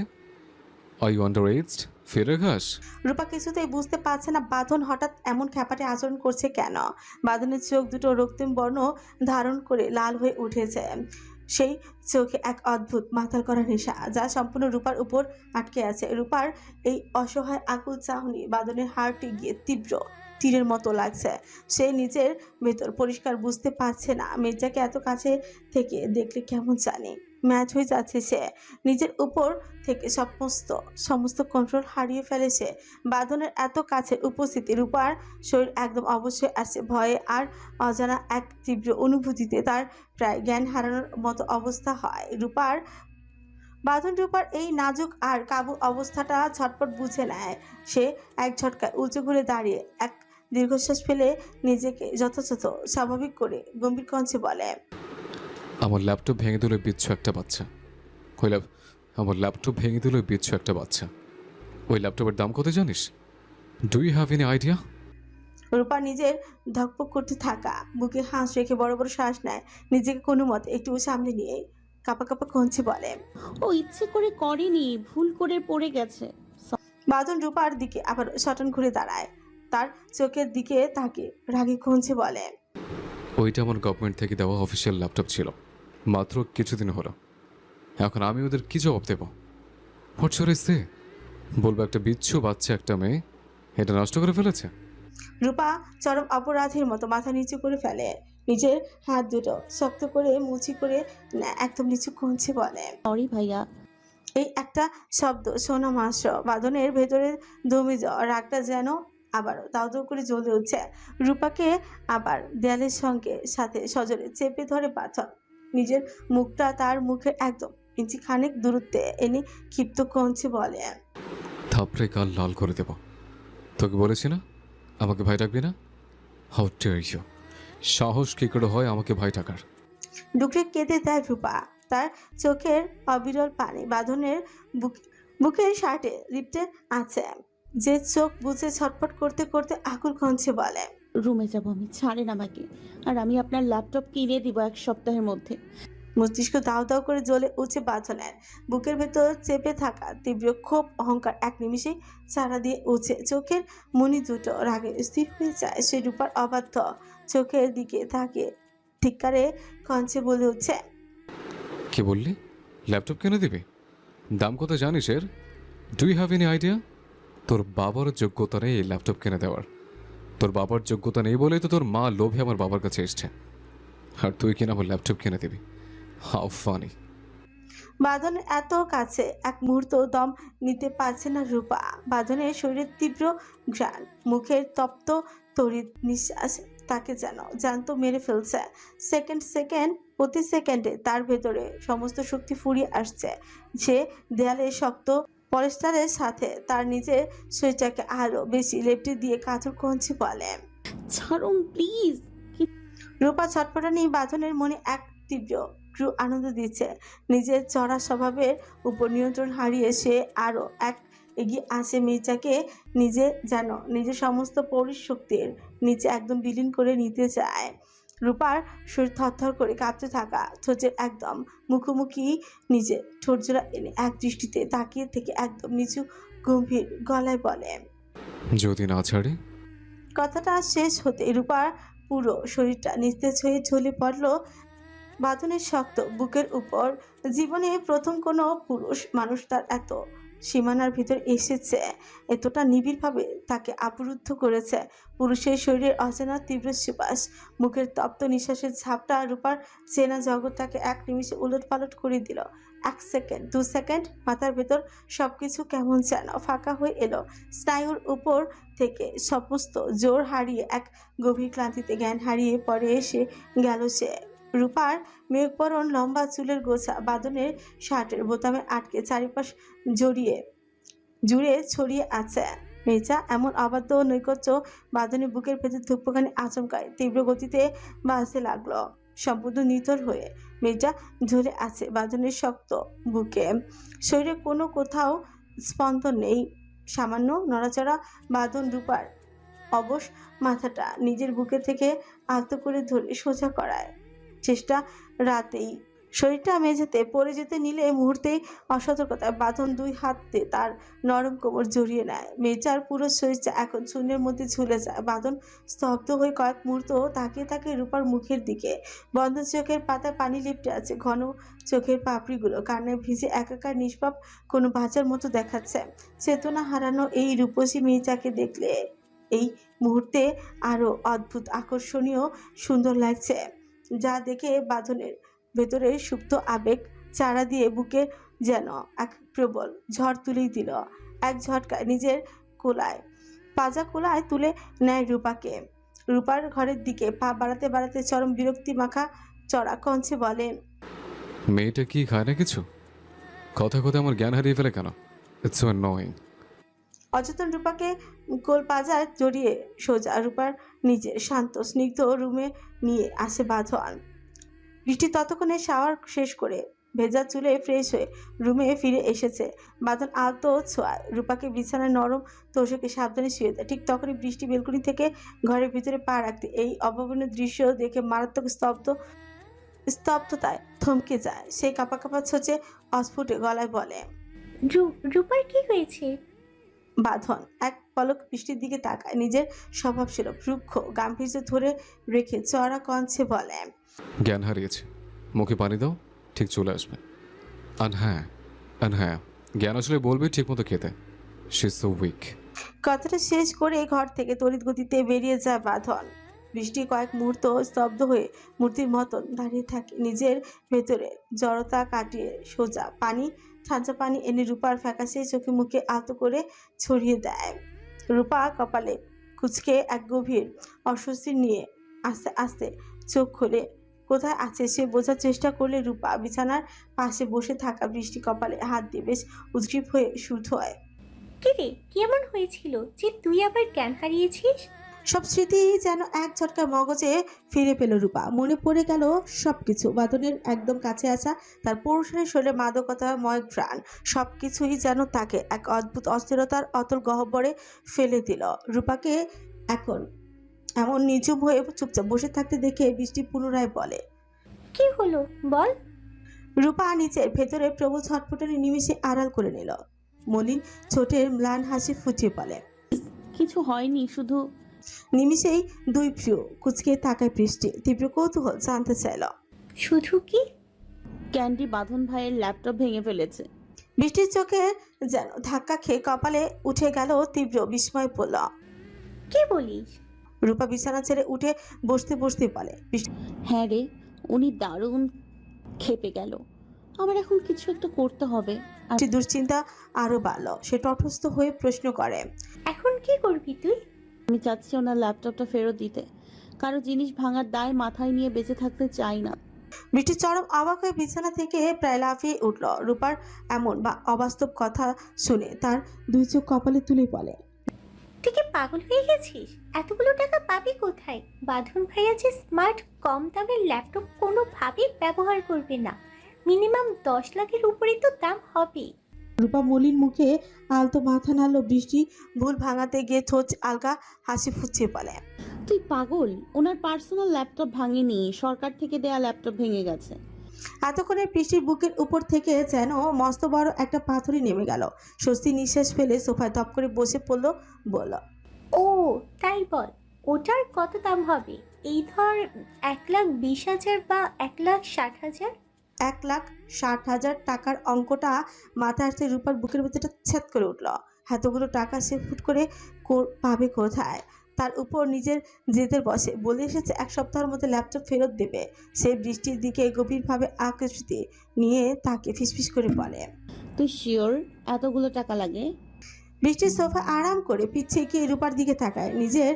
I: Are you under aged? ফিরে ঘাস।
B: রূপা কিছুতেই বুঝতে পারছে না বাঁধন হঠাৎ এমন খ্যাপাটে আচরণ করছে কেন। বাঁধনের চোখ দুটো রক্তিম বর্ণ ধারণ করে লাল হয়ে উঠেছে। সেই চোখে এক অদ্ভুত মাতাল করা নেশা, যা সম্পূর্ণ রূপার উপর আটকে আছে। রূপার এই অসহায় আকুল চাহনি বাঁধনের হাড়টি গিয়ে তীব্র তীরের মতো লাগছে। সে নিজের ভেতর পরিষ্কার বুঝতে পারছে না মির্জাকে এত কাছে থেকে দেখলে কেমন জানি ম্যাচ হয়ে যাচ্ছে। সে নিজের উপর থেকে সমস্ত কন্ট্রোল হারিয়ে ফেলেছে। বাঁধনের এত কাছে উপস্থিতি রূপার শরীর একদম অবশ্যই আছে। ভয়ে আর অজানা এক তীব্র অনুভূতিতে তার প্রায় জ্ঞান হারানোর মতো অবস্থা হয়। বাঁধন রূপার এই নাজুক আর কাবু অবস্থাটা ঝটপট বুঝে নেয়। সে এক ঝটকায় উঁচু ঘুরে দাঁড়িয়ে এক দীর্ঘশ্বাস ফেলে নিজেকে যথাযথ স্বাভাবিক করে গম্ভীর কণ্ঠে বলে,
I: আমার ল্যাপটপ ভেঙে দিল বিচ্ছু একটা বাচ্চা। আমার ল্যাপটপ ভেঙে দিল বিচ্ছু একটা বাচ্চা। ওই ল্যাপটপের দাম কত জানিস? Do you have any idea?
B: Rupa নিজের ধকপক করতে থাকা বুকে হাঁস রেখে বড় বড় শ্বাস নেয়। নিজেকে কোনো মতে একটু সামনে নিয়ে কাঁপা কাঁপা কণ্ঠে বলে,
E: ও ইচ্ছে করে করেনি, ভুল করে পড়ে গেছে।
B: বাঁধন রূপার দিকে আবার সটন ঘুরে দাঁড়ায়। তার চোখের দিকে তাকে রাগে কণ্ঠে বলে,
I: ওইটা আমার গভর্নমেন্ট থেকে দেওয়া অফিসিয়াল ল্যাপটপ ছিল, মাত্র কিছুদিন হলো। এখন আমি ওদের কি জবাব দেব? হোয়াটস বলবো একটা বিচ্ছু বাচ্চা একটা মেয়ে এটা নষ্ট করে ফেলেছে?
B: রূপা চরম অপরাধীর মতো মাথা নিচু করে ফেলে। নিজের হাত দুটো শক্ত করে মুচি করে একদম নিচু কণ্ঠে বলে,
E: সরি ভাইয়া।
B: এই একটা শব্দ শোনা মাত্র বাঁধনের ভেতরে দমে যাওয়া রাগটা যেন আবারও দাউ দাউ করে জ্বলে উঠছে। রূপাকে আবার দেয়ালের সঙ্গে সাথে সজোরে চেপে ধরে বাঁধন নিজের মুখটা তার মুখের একদম ইঞ্চি খানেক দূরত্বে এনে ক্ষিপ্ত কঞ্চে বলে,
I: থাপড়ে গাল লাল করে দেব। তোকে বলেছি না আমাকে ভাই ডাকবি না? How dare you! সাহস কি করে হয় আমাকে ভাই ডাকার?
B: ডুকরে কেঁদে দেয় রূপা। তার চোখের অবিরল পানি বাঁধনের বুকের শার্টে লিপটে আছে, যে চোখ বুঝে ছটফট করতে করতে আকুল কঞ্চে বলে,
E: রুমে যাব আমি, ছাড়েন আমাকে। আর আমি আপনার ল্যাপটপ কিনে দিব 1 সপ্তাহের মধ্যে।
B: মস্তিষ্ক দাউ দাউ করে জ্বলে উঠছে বাঁধনের। বুকের ভেতর চেপে থাকা তীব্র ক্ষোভ অহংকার এক নিমিষেই চারা দিয়ে উঠছে। চোখের মনি দুটো রাগে স্থির হয়ে যায়। সে রূপার অবাধ্য চোখের দিকে তাকিয়ে ধিক্কারে কঞ্চে বলে উঠছে,
I: কি বললি? ল্যাপটপ কিনে দিবি? দাম কত জানিস এর? Do you have any idea? তোর বাবার যোগ্যতা নেই এই ল্যাপটপ কিনে দেওয়ার। তোর বাবার যোগ্যতা নেই বলেই তো তোর মা লোভে আমার বাবার কাছে এসছে, আর তুই কিনা আমার ল্যাপটপ কিনে দিবি? How funny!
B: বাঁধনের এত কাছে এক মুহূর্ত দম নিতে পারছে না রূপা। বাঁধনের শরীরের তীব্র ঘ্রাণ, মুখের তপ্ত তড়িৎ নিঃশ্বাস তাকে যেন জ্যান্ত মেরে ফেলছে। প্রতি সেকেন্ডে তার ভেতরে সমস্ত শক্তি ফুরিয়ে আসছে। সে দেয়ালে শক্ত পলেস্টারের সাথে তার নিজের শরীরটাকে আরো বেশি লেপটে দিয়ে কাতর কঞ্চে বলে,
E: ছাড়ুন প্লিজ।
B: রূপা ছটফটানি বাঁধনের মনে এক তীব্র আনন্দ দিচ্ছে। নিজের চড়া স্বভাবের উপর নিয়ন্ত্রণ হারিয়ে সে আরো এক এগিয়ে আসে মেয়েটাকে নিজে যেন নিজের সমস্ত পরিশক্তির নিচে একদম বিলীন করে নিতে চায়। রূপার শরীর থরথর করে কাঁপতে থাকা ঠোঁটের একদম মুখোমুখি নিজে ঠোঁটজোড়া এনে এক দৃষ্টিতে তাকিয়ে থেকে একদম নিচু গম্ভীর গলায় বলে,
I: যদি না ছাড়ে?
B: কথাটা শেষ হতে রূপার পুরো শরীরটা নিস্তেজ হয়ে ঝুলে পড়ল বাঁধনের শক্ত বুকের উপর। জীবনে প্রথম কোনো পুরুষ মানুষ তার এত সীমানার ভিতর এসেছে, এতটা নিবিড়ভাবে তাকে আবরুদ্ধ করেছে। পুরুষের শরীরের অচেনা তীব্র সুবাস, মুখের তপ্ত নিঃশ্বাসের ঝাপটা রূপার চেনা জগৎটাকে এক নিমিষে উলটপালট করে দিল। 1 সেকেন্ড 2 সেকেন্ড মাথার ভেতর সবকিছু কেমন যেন ফাঁকা হয়ে এলো। স্নায়ুর উপর থেকে সমস্ত জোর হারিয়ে এক গভীর ক্লান্তিতে জ্ঞান হারিয়ে পরে এসে গেল সে। রূপার মেঘবরণ লম্বা চুলের গোছা বাঁধনের শার্টের বোতামে আটকে চারিপাশ জুড়ে ছড়িয়ে আছে। মেয়েটা এমন অবাধ্য নৈকট্য বাঁধনের বুকের ভেতর ধূপখানি আচমকায় তীব্র গতিতে বাজতে লাগলো। সম্পূর্ণ নিথর হয়ে মেয়েটা ঝরে আছে বাঁধনের শক্ত বুকে। শরীরে কোনো কোথাও স্পন্দন নেই, সামান্য নড়াচড়া। বাঁধন রূপার অবশ মাথাটা নিজের বুকে থেকে আলতো করে ধরে সোজা করায় চেষ্টা। রাতেই শরীরটা মেঝেতে পড়ে যেতে নিলে মুহূর্তেই অসতর্কতায় বাঁধন 2 হাতে তার নরম কোমর জড়িয়ে নেয়। মেয়েটার পুরো শরীরটা এখন শূন্যের মধ্যে ঝুলে যায়। বাঁধন স্তব্ধ হয়ে কয়েক মুহূর্ত তাকিয়ে থাকে রূপার মুখের দিকে। বন্ধ চোখের পাতায় পানি লিপটে আছে, ঘন চোখের পাপড়িগুলো কান্নায় ভিজে একাকার নিষ্পাপ কোনো বাচ্চার মতো দেখাচ্ছে। চেতনা হারানো এই রূপসী মেয়েটাকে দেখলে এই মুহূর্তে আরো অদ্ভুত আকর্ষণীয় সুন্দর লাগছে, যা দেখে বাঁধনের ভেতরে সুপ্ত আবেগ চারা দিয়ে বুকে যেন এক প্রবল ঝড় তুলেই দিল। এক ঝটকায় নিজের পাজা কোলায় তুলে নেয় রূপাকে। রূপার ঘরের দিকে পা বাড়াতে বাড়াতে চরম বিরক্তি মাখা চড়া কঞ্চে বলে,
I: মেয়েটা কি খায় না কিছু? কথা কথা আমার জ্ঞান হারিয়ে ফেলে কেন? It's so annoying.
B: অচেতন রূপাকে গোল পাজায় জড়িয়ে সোজা রূপার নিজের শান্ত স্নিগ্ধ রুমে নিয়ে আসে বাঁধন। বৃষ্টি ততক্ষণে শাওয়ার শেষ করে ভেজা চুলে ফ্রেশ হয়ে রুমে ফিরে এসেছে। বাঁধন আলতো ছোঁয়ায় রূপাকে বিছানায় নরম তোষকে সাবধানে শুয়ে দেয়। ঠিক তখনই বৃষ্টি বেলকুনি থেকে ঘরের ভিতরে পা রাখতে এই অভাবনীয় দৃশ্য দেখে মারাত্মক স্তব্ধতায় থমকে যায়। সেই কাঁপা কাঁপা ছোচে অস্ফুটে গলায় বলে,
D: রূপার কি হয়েছে?
B: বাঁধন এক পলক বৃষ্টির দিকে তাকায়, নিজের স্বভাবসুলভ রুক্ষ গাম্ভীর্য ধরে রেখে চড়া কঞ্চে বলে,
I: জ্ঞান হারিয়েছে, মুখে পানি দাও, ঠিক চলে আসবে। আর হ্যাঁ জ্ঞান আসলে বলবে ঠিক মতো খেতে। She is so weak.
B: কথাটা শেষ করে ঘর থেকে তড়িৎ গতিতে বেরিয়ে যায় বাঁধন। বৃষ্টি কয়েক মুহূর্ত স্তব্ধ হয়ে মূর্তির মতন দাঁড়িয়ে থাকে। নিজের ভেতরে জড়তা কাটিয়ে সোজা পানি ঠান্ডা পানি এনে রূপার ফ্যাকাশে চোখে মুখে আলতো করে ছড়িয়ে দেয়। রূপা কপালে কুচকে এক গভীর অস্বস্তি নিয়ে আস্তে আস্তে চোখ খুলে কোথায় আছে সে বোঝার চেষ্টা করলে রূপা বিছানার পাশে বসে থাকা বৃষ্টি কপালে হাত দিয়ে বেশ উদ্গ্রীব হয়ে শুদ্ধ হয়।
D: কিরে কেমন হয়েছিল যে তুই আবার জ্ঞান হারিয়েছিস?
B: সব স্মৃতি যেন এক ঝটকা মগজে ফিরে পেল রূপা। মনে পড়ে গেল সবকিছু, বাদনের একদম কাছে আসা, তার পৌরুষের শরীরে মাদকতাময় ঘ্রাণ, সবকিছুই যেন তাকে এক অদ্ভুত অস্থিরতার অতল গহ্বরে ফেলে দিল। রূপাকে এখন এমন নিঝুম হয়ে চুপচাপ বসে থাকতে দেখে বৃষ্টি পুনরায় বলে,
D: কি হলো বল।
B: রূপা নিচের ভেতরে প্রবল ছটফটানি নিমিষে আড়াল করে নিল। মলিন ছোটের ম্লান হাসি ফুটিয়ে বলে,
E: কিছু হয়নি, শুধু
B: নিমিষেই দুই প্রিয় কুচকে তাকায় বৃষ্টি। তীব্র কৌতূহল জানতে চাইল,
D: শুধু কি?
E: ক্যান্ডি বাঁধন ভাইয়ের ল্যাপটপ ভেঙে ফেলেছে।
B: বৃষ্টির চোখে যেন ধাক্কা খেয়ে কপালে উঠে গেল তীব্র বিস্ময় পড়ল।
D: কি বলিস?
B: রূপা বিছানা ছেড়ে উঠে বসতে বসতে বলে,
E: হ্যাঁ রে, উনি দারুণ খেপে গেল। আমার এখন কিছু একটা করতে হবে। আর
B: বৃষ্টির দুশ্চিন্তা আরো বাড়ল। সে তটস্থ হয়ে প্রশ্ন করে,
D: এখন কি করবি তুই?
E: আমি চাচ্ছি ওনার ল্যাপটপটা ফেরত দিতে। কারো জিনিস ভাঙার দায় মাথায় নিয়ে বেঁচে থাকতে চাই না।
B: বৃষ্টি চরম অবাক হয়ে বিছানা থেকে প্রায় লাফিয়ে উঠল। রূপার এমন বা অবাস্তব কথা শুনে তার দুই চোখ কপালে তুলে বলে,
D: তুই কি পাগল হয়ে গেছিস? এতগুলো টাকা পাবি কোথায়? বাঁধন ভাইয়া যে স্মার্ট কম দামের ল্যাপটপ কোনোভাবেই ব্যবহার করবে না। মিনিমাম 10 লাখের উপরেই তো দাম হবে।
B: রূপা মলিন মুখে আলতো মাথা নাড়ল। বৃষ্টি ভুল ভাঙাতে গিয়ে ঠোঁট আলগা হাসি ফুটিয়ে বলে,
E: তুই পাগল? ওনার পার্সোনাল ল্যাপটপ ভাঙেনি, সরকার থেকে দেয়া ল্যাপটপ ভেঙে গেছে।
B: এতক্ষণে বৃষ্টির বুকের উপর থেকে যেন মস্ত বড় একটা পাথরই নেমে গেল। স্বস্তি নিঃশ্বাস ফেলে সোফায় ধপ করে বসে পড়ল। বলল,
D: ও তাই বল, ওটার কত দাম হবে? এই ধর 1,20,000 বা 1,60,000।
B: 1,60,000 টাকার অঙ্কটা মাথায় আসতে রূপার বুকের ভেতরটা ছেদ করে উঠল। এতগুলো টাকা সে ফুট করে পাবে কোথায়? তার উপর নিজের জেদের বসে বলে এসেছে এক সপ্তাহের মধ্যে ল্যাপটপ ফেরত দেবে। সে বৃষ্টির দিকে গভীরভাবে আকৃষ্টি নিয়ে তাকে ফিসফিস করে বলে,
E: তুই শিওর এতগুলো টাকা লাগে?
B: বৃষ্টির সোফা আরাম করে পিছিয়ে গিয়ে রূপার দিকে তাকায়। নিজের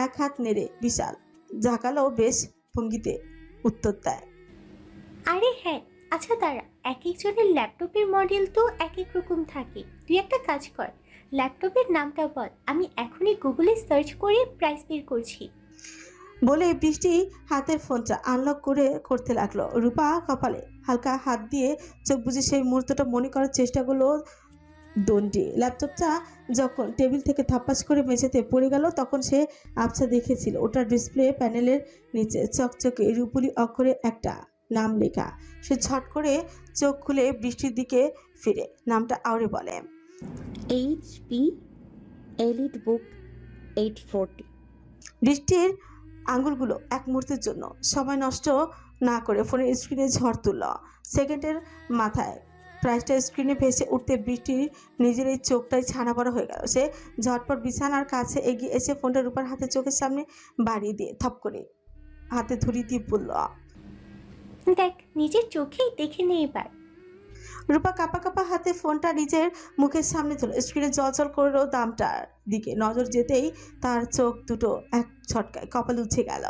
B: এক হাত নেড়ে বিশাল ঝাঁকালো বেশ ভঙ্গিতে উত্তর দেয়,
D: আরে হ্যাঁ, আচ্ছা দাঁড়া, এক একজনের ল্যাপটপের মডেল তো এক এক রকম থাকে। তুই একটা কাজ কর, ল্যাপটপের নামটা বল, আমি এখনই গুগলে সার্চ করে প্রাইস বের করছি।
B: বলে বৃষ্টি হাতের ফোনটা আনলক করতে লাগলো। রূপা কপালে হালকা হাত দিয়ে চোখ বুজে সেই মুহূর্তটা মনে করার চেষ্টা করলো। দণ্ডি ল্যাপটপটা যখন টেবিল থেকে থাপ্পাস করে মেঝেতে পড়ে গেল তখন সে আবছা দেখেছিল ওটার ডিসপ্লে প্যানেলের নিচে চকচকে রূপুলি অক্ষরে একটা নাম লেখা। সে ঝট করে চোখ খুলে বৃষ্টির দিকে ফিরে নামটা আওড়ে বলে,
E: HP এলিট বুক 840।
B: বৃষ্টির আঙুলগুলো এক মুহূর্তের জন্য সময় নষ্ট না করে ফোনের স্ক্রিনে ঝড় তুলল। সেকেন্ডের মাথায় প্রাইসটা স্ক্রিনে ভেসে উঠতে বৃষ্টির নিজের এই চোখটাই ছানা বড় হয়ে গেল। সে ঝটপট বিছানার কাছে এগিয়ে এসে ফোনটা রূপার হাতে চোখের সামনে বাড়িয়ে দিয়ে থপ করে হাতে ধরিয়ে দিয়ে বলল,
D: দেখ, নিজের চোখেই দেখে নে এবার।
B: রূপা কাঁপা কাঁপা হাতে ফোনটা নিজের মুখের সামনে তুলে স্ক্রিনে জলজল করলো। দামটার দিকে নজর যেতেই তার চোখ দুটো এক ছটকায় কপালে উঠে গেল।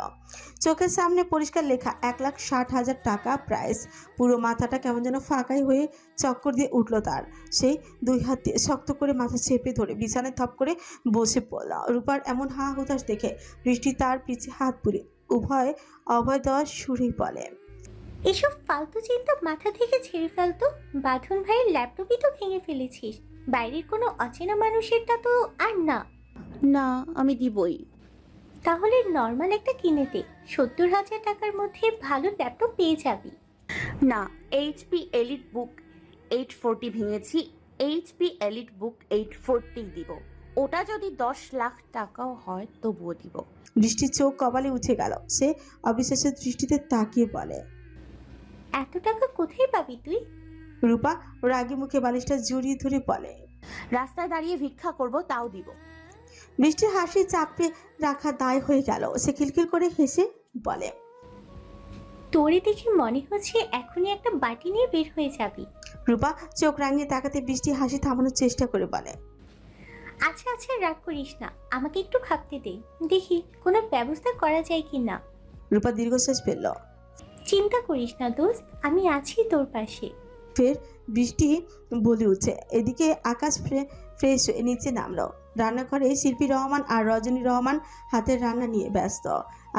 B: চোখের সামনে পরিষ্কার লেখা 1,60,000 টাকা প্রাইস। পুরো মাথাটা কেমন যেন ফাঁকাই হয়ে চক্কর দিয়ে উঠল তার। সেই দুই হাত দিয়ে শক্ত করে মাথা চেপে ধরে বিছানায় থপ করে বসে পড়ল। রূপার এমন হা হুতাশ দেখে বৃষ্টি তার পিছে হাত পুরে অভয় দেওয়ার সুরেই বলে,
D: এসব ফালতু চিন্তা মাথা থেকে ছেড়ে ফেলতো। বাঁধন ভাইয়ের ল্যাপটপই তো ভেঙে ফেলেছিস, বাইরের কোনো অচেনা মানুষেরটা তো আর না।
E: না, আমি দিবই।
D: তাহলে নর্মাল একটা কিনে দে, 70,000 টাকার মধ্যে ভালো ল্যাপটপ পেয়ে যাবি।
E: না, HP এলিট বুক 840 ভেঙেছি। HP এলিট বুক 840 দিব। ওটা যদি 10 লাখ টাকাও হয় তবুও দিব।
B: বৃষ্টির চোখ কপালে উঠে গেল। সে অবিশ্বাসের দৃষ্টিতে তাকিয়ে বলে,
D: এত টাকা কোথায় পাবি তুই?
B: রূপা রাগী মুখে বালিশটা জড়িয়ে ধরে বলে,
E: রাস্তায় দাঁড়িয়ে ভিক্ষা করব তাও দিব।
B: বৃষ্টির হাসি চাপে রাখা দায় হয়ে গেল। সে খিলখিল করে হেসে বলে,
D: তোরে দেখে মনে হচ্ছে এখনই একটা বাটি নিয়ে বের হয়ে যাবি।
B: রূপা চোখ রাঙিয়ে তাকাতে বৃষ্টি হাসি থামানোর চেষ্টা করে বলে,
D: আচ্ছা আচ্ছা, রাগ করিস না, আমাকে একটু ভাবতে দে, দেখি কোনো ব্যবস্থা করা যায় কি না।
B: রূপা দীর্ঘশ্বাস ফেলল।
D: চিন্তা করিস না দোস্ত, আমি আছি তোর পাশে।
B: ফের বৃষ্টি বলে উঠছে। এদিকে আকাশ ফ্রেশ হয়ে নিচে নামলো। রান্নাঘরে শিল্পী রহমান আর রজনী রহমান হাতের রান্না নিয়ে ব্যস্ত।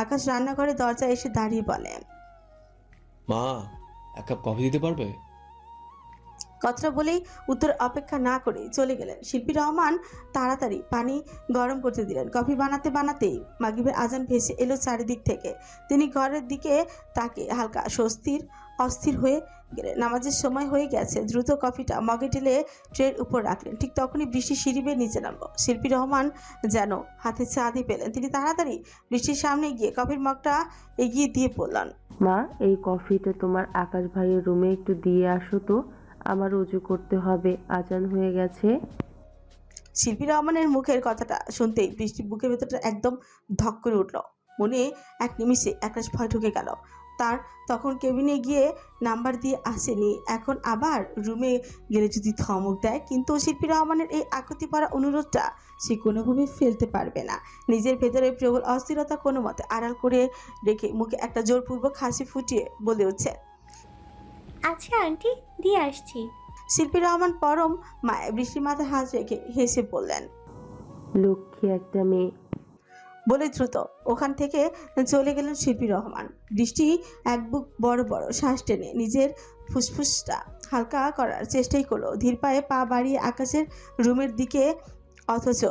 B: আকাশ রান্নাঘরে দরজায় এসে দাঁড়িয়ে বলে,
F: মা, এক কাপ কফি দিতে পারবে?
B: কথাটা বলেই উত্তর অপেক্ষা না করে চলে গেলেন। শিল্পী রহমান তাড়াতাড়ি পানি গরম করতে দিলেন। কফি বানাতে বানাতেই মাগরিবের আজান ভেসে এলো চারিদিক থেকে। তিনি ঘরের দিকে তাকে হালকা অস্থির হয়ে গেলেন। নামাজের সময় হয়ে গেছে। দ্রুত কফিটা মগে ঢেলে ট্রের উপর রাখলেন। ঠিক তখনই বৃষ্টি সিঁড়ি বেয়ে নিচে নামলো। শিল্পী রহমান যেন হাতে চাঁদি পেলেন। তিনি তাড়াতাড়ি বৃষ্টির সামনে গিয়ে কফির মগটা এগিয়ে দিয়ে বললেন,
J: মা, এই কফিটা তোমার আকাশ ভাইয়ের রুমে একটু দিয়ে আসো তো, আমার উজু করতে হবে, আজান হয়ে গেছে।
B: শিল্পী রহমানের মুখের কথাটা শুনতেই বৃষ্টির বুকের ভেতরটা একদম ধক করে উঠল। মনে এক নিমিষে একরাশ ভয় ঢুকে গেল তার। তখন কেবিনে গিয়ে নাম্বার দিয়ে আসেনি, এখন আবার রুমে গেলে যদি ধমক দেয়। কিন্তু শিল্পী রহমানের এই আকুতি পড়া অনুরোধটা সে কোনোভাবে ফেলতে পারবে না। নিজের ভেতরে প্রবল অস্থিরতা কোনো মতে আড়াল করে রেখে মুখে একটা জোরপূর্বক হাসি ফুটিয়ে বলে উঠছে,
D: আচ্ছা আন্টি, দিয়ে আসছি।
B: শিল্পী রহমান পরম মায়ে বৃষ্টির মাথায় হাত রেখে হেসে বললেন,
J: লক্ষ্মী একটা মেয়ে।
B: বলে দ্রুত ওখান থেকে চলে গেলেন শিল্পী রহমান। বৃষ্টি এক বুক বড় বড় শ্বাস টেনে নিজের ফুসফুসটা হালকা করার চেষ্টাই করলো। ধীর পায়ে পা বাড়িয়ে আকাশের রুমের দিকে, অথচ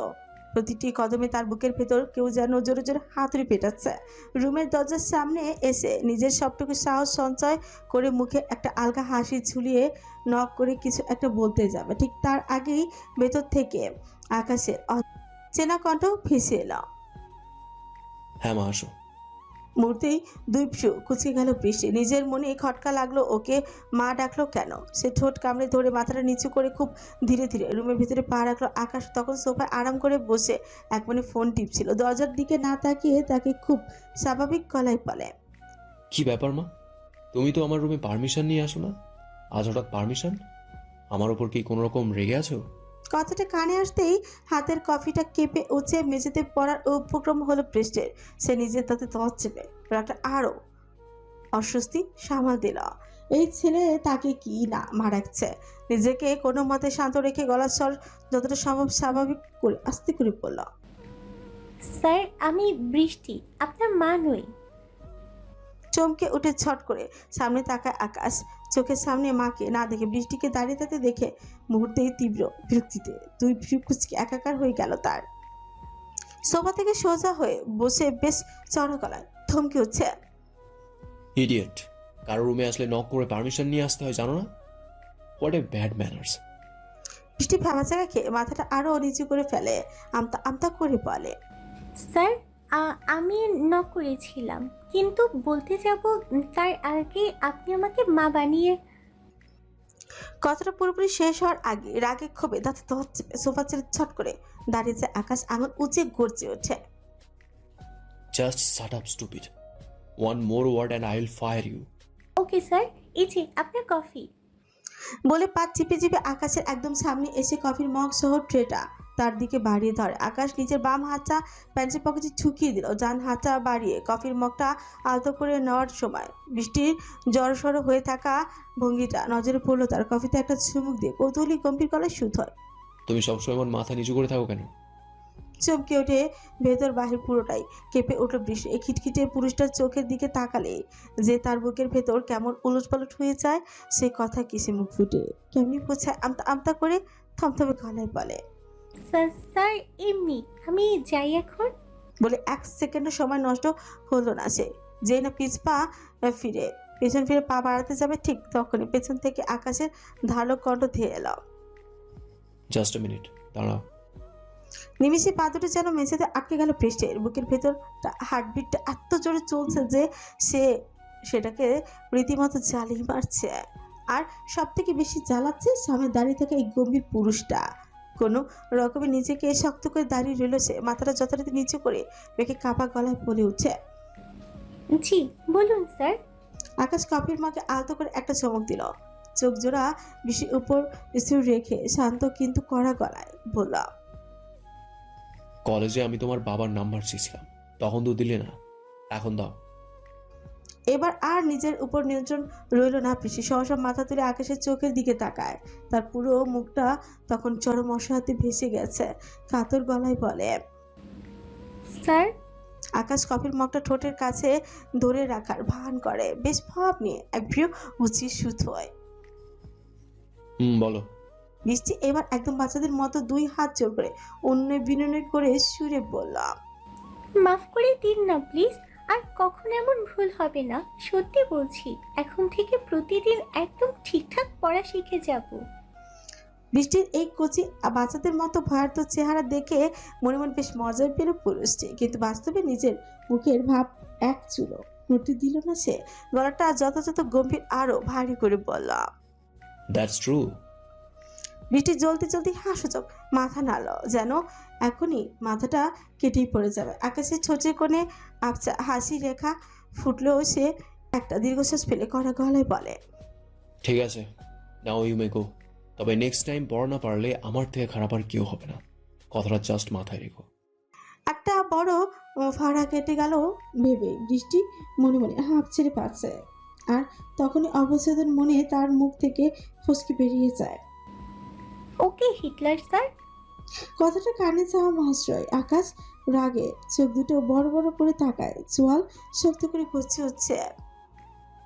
B: প্রতিটি কদমে তার বুকের ভেতর কেউ যেন জোরে জোরে হাতুড়ি পেটাচ্ছে। রুমের দরজার সামনে এসে নিজের সবটুকু সাহস সঞ্চয় করে মুখে একটা আলগা হাসি ঝুলিয়ে নক করে কিছু একটা বলতে যাবে, ঠিক তার আগেই ভেতর থেকে আকাশের চেনা কণ্ঠ ভেসে এলো,
F: হ্যাঁ মা, আসো।
B: মুহূর্তেই দুই ভ্রু কুচকে গেল বৃষ্টি। নিজের মনে খটকা লাগলো, ওকে মা ডাকলো কেন। সে ঠোঁট কামড়ে ধরে মাথাটা নিচু করে খুব ধীরে ধীরে রুমের ভিতরে পা রাখলো। আকাশ তখন সোফায় আরাম করে বসে এক মনে ফোন টিপছিল। দরজার দিকে না তাকিয়ে তাকে খুব স্বাভাবিক গলায় বলে,
F: কি ব্যাপার মা, তুমি তো আমার রুমে পারমিশন নিয়ে আসো না, আজ হঠাৎ পারমিশন? আমার ওপর কি কোনো রকম রেগে আছো?
B: কথাটা কানে আসতেই হাতের কফিটা কেঁপে উঠে মেঝেতে পড়ার উপক্রম হলো বৃষ্টির। সে নিজের তাতে তত চেপে রাখটা আরো অস্বস্তি সামাল দিল। এই ছেলে তাকে কি না মারাচ্ছে। নিজেকে কোনো মতে শান্ত রেখে গলার স্বর যতটা সম্ভব স্বাভাবিক করে আস্তে করে বলল,
D: স্যার, আমি বৃষ্টি, আপনার মা নই।
B: চমকে উঠে ছট করে সামনে তাকায় আকাশ। চোখের সামনে মাকে না দেখে বৃষ্টিকে দাঁড়িয়ে থাকতে দেখে মুহূর্তেই তীব্র বিরক্তিতে দুই ভ্রু কুচকে একাকার হয়ে গেল তার। সোফা থেকে সোজা হয়ে বসে বেশ চড়া গলায় থমকে উঠছে,
F: ইডিয়েট, কারো রুমে আসলে নক করে পারমিশন নিয়ে আসতে হয় জানো না? What a bad manners.
B: বৃষ্টি ভাবাচাকা খেয়ে মাথাটা আরো নিচু করে ফেলে, আমতা আমতা করে বলে,
D: স্যার, আমি নক করেছিলাম, কিন্তু বলতে যাব তার আগে আপনি আমাকে মা বানিয়ে।
B: কথাটা পুরোপুরি শেষ হওয়ার আগে রাগে ক্ষোভে দাঁতে তো হচ্ছে সোফা ছেড়ে ছট করে দাঁড়িয়েছে আকাশ, আঙুল উঁচে গর্জে ওঠে,
F: just shut up stupid, one more word and I will fire you.
D: Okay sir, এই যে আপনার কফি।
B: বলে পা চিপে চিপে আকাশের একদম সামনে এসে কফির মগ সহ ট্রেটা তার দিকে বাড়িয়ে ধরে। আকাশ নিজের বাম হাতটা প্যান্টের পকেটে ঝুঁকিয়ে দিল। ডান হাতটা বাড়িয়ে কফির মগটা আলতো করে নেওয়ার সময় বৃষ্টির জড়সড় হয়ে থাকা ভঙ্গিটা নজরে পড়লো তার। কফিতে একটা চুমুক দিয়ে কৌতূহলী গম্ভীর গলায় শুধ হয়,
F: তুমি সবসময় আমার মাথা নিচু করে থাকো কেন?
B: চমকে ওঠে ভেতর বাহির পুরোটাই কেঁপে উঠল বৃষ্টি। এই খিটখিটে পুরুষটার চোখের দিকে তাকালে যে তার বুকের ভেতর কেমন উলটপালট হয়ে যায় সে কথা কিসে মুখ ফুটে কেমনি বোঝায় আমতা আমতা করে থমথমে গলায় বলে,
D: স্যার এমনি, আমি যাই এখন।
B: বলে এক সেকেন্ডের সময় নষ্ট হলো না সে। যে না পেছন ফিরে পা বাড়াতে যাবে ঠিক তখনই পেছন থেকে আকাশের ধারালো কণ্ঠ ধেয়ে এলো,
F: জাস্ট এ মিনিট, দাঁড়াও।
B: নিমিষে পা দুটো যেন মেঝেতে আটকে গেল বৃষ্টির। বুকের ভেতরটা হার্টবিটটা এত জোরে চলছে যে সে সেটাকে রীতিমতো জ্বালিয়ে মারছে। আর সব থেকে বেশি জ্বালাচ্ছে সামনে দাঁড়িয়ে থাকা এই গম্ভীর পুরুষটা। কোনো রকমে নিজেকে শক্ত করে দাঁড়িয়ে রইল সে, মাথাটা যথারীতি নিচু করে রেখে কাপা গলায় বলে উঠছে,
D: জি বলুন স্যার।
B: আকাশ কফির মাকে আলতো করে একটা চমক দিল। চোখ জোড়া বৃষ্টির উপর স্থির রেখে শান্ত কিন্তু কড়া গলায় বলল,
F: কলেজে আমি তোমার বাবার নাম্বার চেয়েছিলাম, তখন তো দিলে না, এখন দাও।
B: এবার আর নিজের উপর নিয়ন্ত্রণ রইল না পিসি। সহসা মাথা তুলে আকাশের চোখের দিকে তাকায়। তার পুরো মুখটা তখন চরম অসহায়তে ভেসে গেছে। কাতর গলায় বলে,
D: স্যার,
B: আকাশ কফির মগটা ঠোঁটের কাছে ধরে রাখার ভান করে, বেশ ভাব নিয়ে এক ভ্রু উচিত সুতোয়।
F: বলো।
B: বৃষ্টি এবার একদম বাচ্চাদের মতো দুই হাত জোর করে অন্য বিনয় করে সুরে বলল,
D: মাফ করে দিন না প্লিজ। আর কখনো এমন ভুল হবে না, সত্যি বলছি। এখন থেকে প্রতিদিন একদম ঠিকঠাক পড়া শিখে যাব।
B: বৃষ্টির এই কচি বাচ্চাদের মতো ভয়ার্থ চেহারা দেখে মনে মনে বেশ মজার পেল পুরুষটি, কিন্তু বাস্তবে নিজের মুখের ভাব এক চুলো নড়তে দিল না সে। গলাটা যথাযথ গম্ভীর আরো ভারী করে বলল,
F: দ্যাটস ট্রু।
B: বৃষ্টি জ্বলতে জ্বলতে হাসুচক মাথা নাড়ল, যেন এখনই মাথাটা কেটেই পড়ে যাবে। আকাশের ছোটে কোণে আবছা হাসি রেখা ফুটলেও সে একটা দীর্ঘশ্বাস ফেলে কড়া গলায় বলে,
F: ঠিক আছে, নাও ইউ মে গো। তবে নেক্সট টাইম পড়া না পারলে আমার থেকে খারাপ আর কেউ হবে না, কথাটা জাস্ট মাথায় রেখো।
B: একটা বড় ফাড়া কেটে গেল ভেবে বৃষ্টি মনে মনে হাঁপ ছেড়ে পাচ্ছে। আর তখনই অবচেতন মনে তার মুখ থেকে ফসকে বেরিয়ে যায়,
D: ওকে হিটলার স্যার।
B: কথাটা কানে চাওয়া মহাশ্রয়। আকাশ রাগে চোখ দুটো বড় বড় করে তাকায়, চোয়াল শক্ত করে ঘষছে হচ্ছে।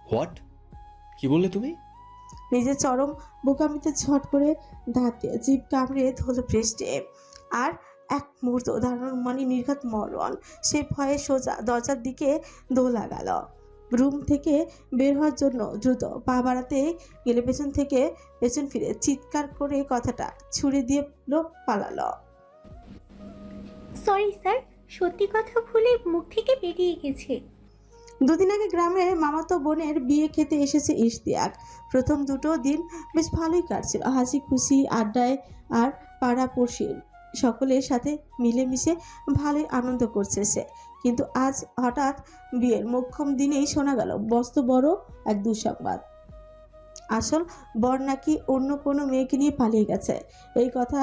F: হোয়াট? কি বললে তুমি?
B: নিজের চরম বোকামিতে ঝট করে দাঁত দিয়ে জিভ কামড়ে ধরল বৃষ্টি। আর এক মুহূর্ত দাঁড়ানোর মানে নির্ঘাত মরণ। সে ভয়ে সোজা দরজার দিকে দৌড়া গেল। রুম থেকে বের হওয়ার জন্য দ্রুত পা বাড়াতে গেলে পেছন ফিরে চিৎকার করে কথাটা ছুড়ে দিয়ে পালালো।
D: সরি স্যার, সত্যি কথা ভুলে মুখ থেকে বেরিয়ে গেছে।
B: দুদিন আগে গ্রামের মামাতো বোনের বিয়ে খেতে এসেছে ইশতিয়াক। প্রথম দুটো দিন বেশ ভালোই কাটছিল, হাসি খুশি আড্ডায় আর পাড়াপড়শির সকলের সাথে মিলেমিশে ভালোই আনন্দ করছে সে। কিন্তু আজ হঠাৎ বিয়ের মোক্ষম দিনেই শোনা গেল বস্ত বড় এক দুঃসংবাদ। আসল বর নাকি অন্য কোনো মেয়েকে নিয়ে পালিয়ে গেছে। এই কথা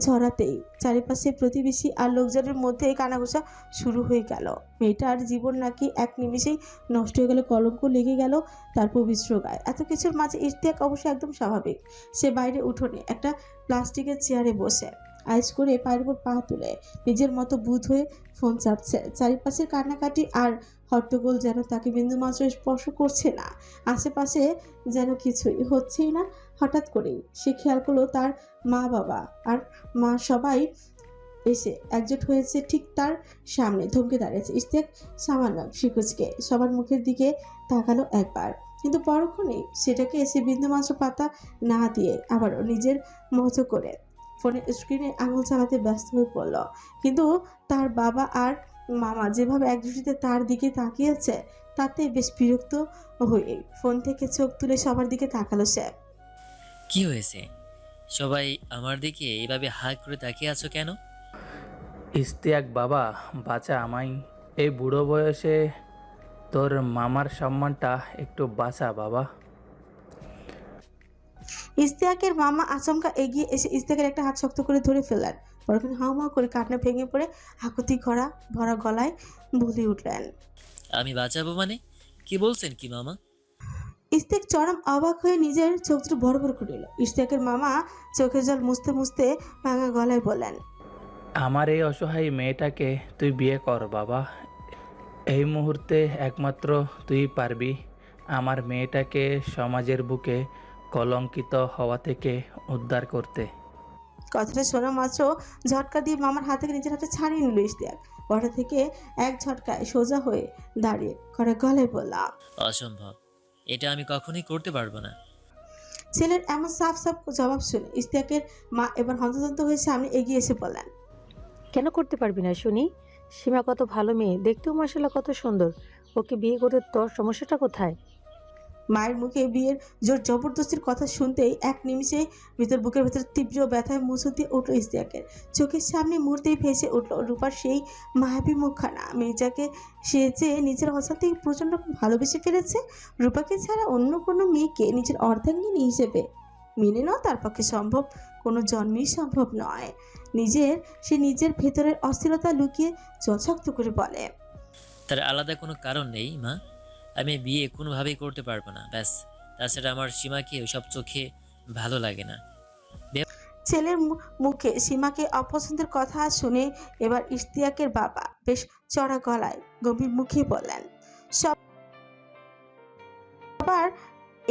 B: ছড়াতেই চারিপাশে প্রতিবেশী আর লোকজনের মধ্যে কানাঘোষা শুরু হয়ে গেল। মেয়েটার জীবন নাকি এক নিমিষেই নষ্ট হয়ে গেল, কলঙ্ক লেগে গেল তার পবিত্র গায়ে। এত কিছুর মাঝে ইশতিয়াক অবশ্য একদম স্বাভাবিক। সে বাইরে উঠোনে একটা প্লাস্টিকের চেয়ারে বসে আইস করে পায়ের উপর পা তুলে নিজের মতো বুধ হয়ে ফোন চাপছে। চারিপাশের কান্নাকাটি আর হট্টগোল যেন তাকে বিন্দুমাত্র স্পর্শ করছে না। আশেপাশে যেন কিছুই হচ্ছেই না। হঠাৎ করেই সে খেয়াল করলো তার মা বাবা আর মা সবাই এসে একজোট হয়েছে ঠিক তার সামনে। থমকে দাঁড়িয়েছে ইশতিয়াক সামান্য শিকুচকে সবার মুখের দিকে তাকালো একবার, কিন্তু পরক্ষণেই সেটাকে এসে বিন্দুমাত্র পাতা না দিয়ে আবারও নিজের মতো করে ফোনের স্ক্রিনে আঙুল চালাতে ব্যস্ত হয়ে পড়ল। কিন্তু তার বাবা আর মামা যেভাবে একদৃষ্টিতে তার দিকে তাকিয়েছে তাতে বেশ বিরক্ত হয়ে ফোন থেকে চোখ তুলে সবার দিকে তাকালো সে।
K: কি হয়েছে? সবাই আমার দিকে এইভাবে হাঁ করে তাকিয়ে আছো কেন?
L: ইশতিয়াক বাবা, বাঁচা আমায়। এই বুড়ো বয়সে তোর মামার সম্মানটা একটু বাঁচা বাবা।
B: ইশতিয়াকের মামা আচমকা এগিয়ে এসে ইশতিয়াকের একটা হাত শক্ত করে ধরে ফেললেন। পরক্ষণ হাউমাউ করে কান্না ভেঙে পড়ে হাকুতি ভরা গলায় বলে উঠলেন,
K: আমি বাঁচাবো মানে? কি বলছেন কি মামা?
B: ইশতিয়াক চরম অবাক হয়ে নিজের চোখ দুটো বড় বড় করে নিল। ইশতিয়াকের মামা চোখের জল মুছতে মুছতে ভাঙা গলায় বললেন,
L: আমার এই অসহায় মেয়েটাকে তুই বিয়ে কর বাবা। এই মুহূর্তে একমাত্র তুই পারবি আমার মেয়েটাকে সমাজের বুকে কলঙ্কিত হওয়া থেকে উদ্ধার করতে।
B: কথাটা শোনা মাত্র ঝটকা দিয়ে মামার হাত থেকে নিজের হাতে ছাড়িয়ে নিল ইশতিয়াক। বড় থেকে এক ঝটকায় সোজা হয়ে দাঁড়িয়ে কড়া গলায় বললাম,
K: অসম্ভব, এটা আমি কখনোই করতে পারবো না।
B: ছেলের এমন সাফ জবাব শুনে ইশতিয়াকের মা এবার হন্তদন্ত হয়ে সামনে এগিয়ে এসে বললেন,
M: কেন করতে পারবি না শুনি? সীমা কত ভালো মেয়ে, দেখতেও মাশাআল্লাহ কত সুন্দর। ওকে বিয়ে করে তোর সমস্যাটা কোথায়?
B: মায়ের মুখে বিয়ের জোর জবরদস্তির কথা শুনতেই এক নিমিষে বুকের ভেতর তীব্র ব্যথায় মুছু দিয়ে উঠল ইশতিয়াকের। চোখের সামনে মুহূর্তেই ভেসে উঠল রূপার সেই মায়াবী মুখখানা। মেয়েটাকে সে যে নিজের অজান্তেই প্রচণ্ড ভালোবেসে ফেলেছে। রূপাকে ছাড়া অন্য কোনো মেয়েকে নিজের অর্ধাঙ্গিনী হিসেবে মেনে নেওয়া তার পক্ষে সম্ভব কোনো জন্মেই সম্ভব নয়। নিজের ভেতরের অস্থিরতা লুকিয়ে যথার্থ করে বলে,
K: তার আলাদা কোনো কারণ নেই মা, আমি বিয়ে কোনোভাবেই করতে পারবো না, ব্যাস। তাছাড়া আমার সীমাকে ওইসব চোখে ভালো লাগে না।
B: ছেলের মুখে সীমাকে অপছন্দের কথা শুনে এবার ইশতিয়াকের বাবা বেশ চড়া গলায় গম্ভীর মুখে বললেন, সবার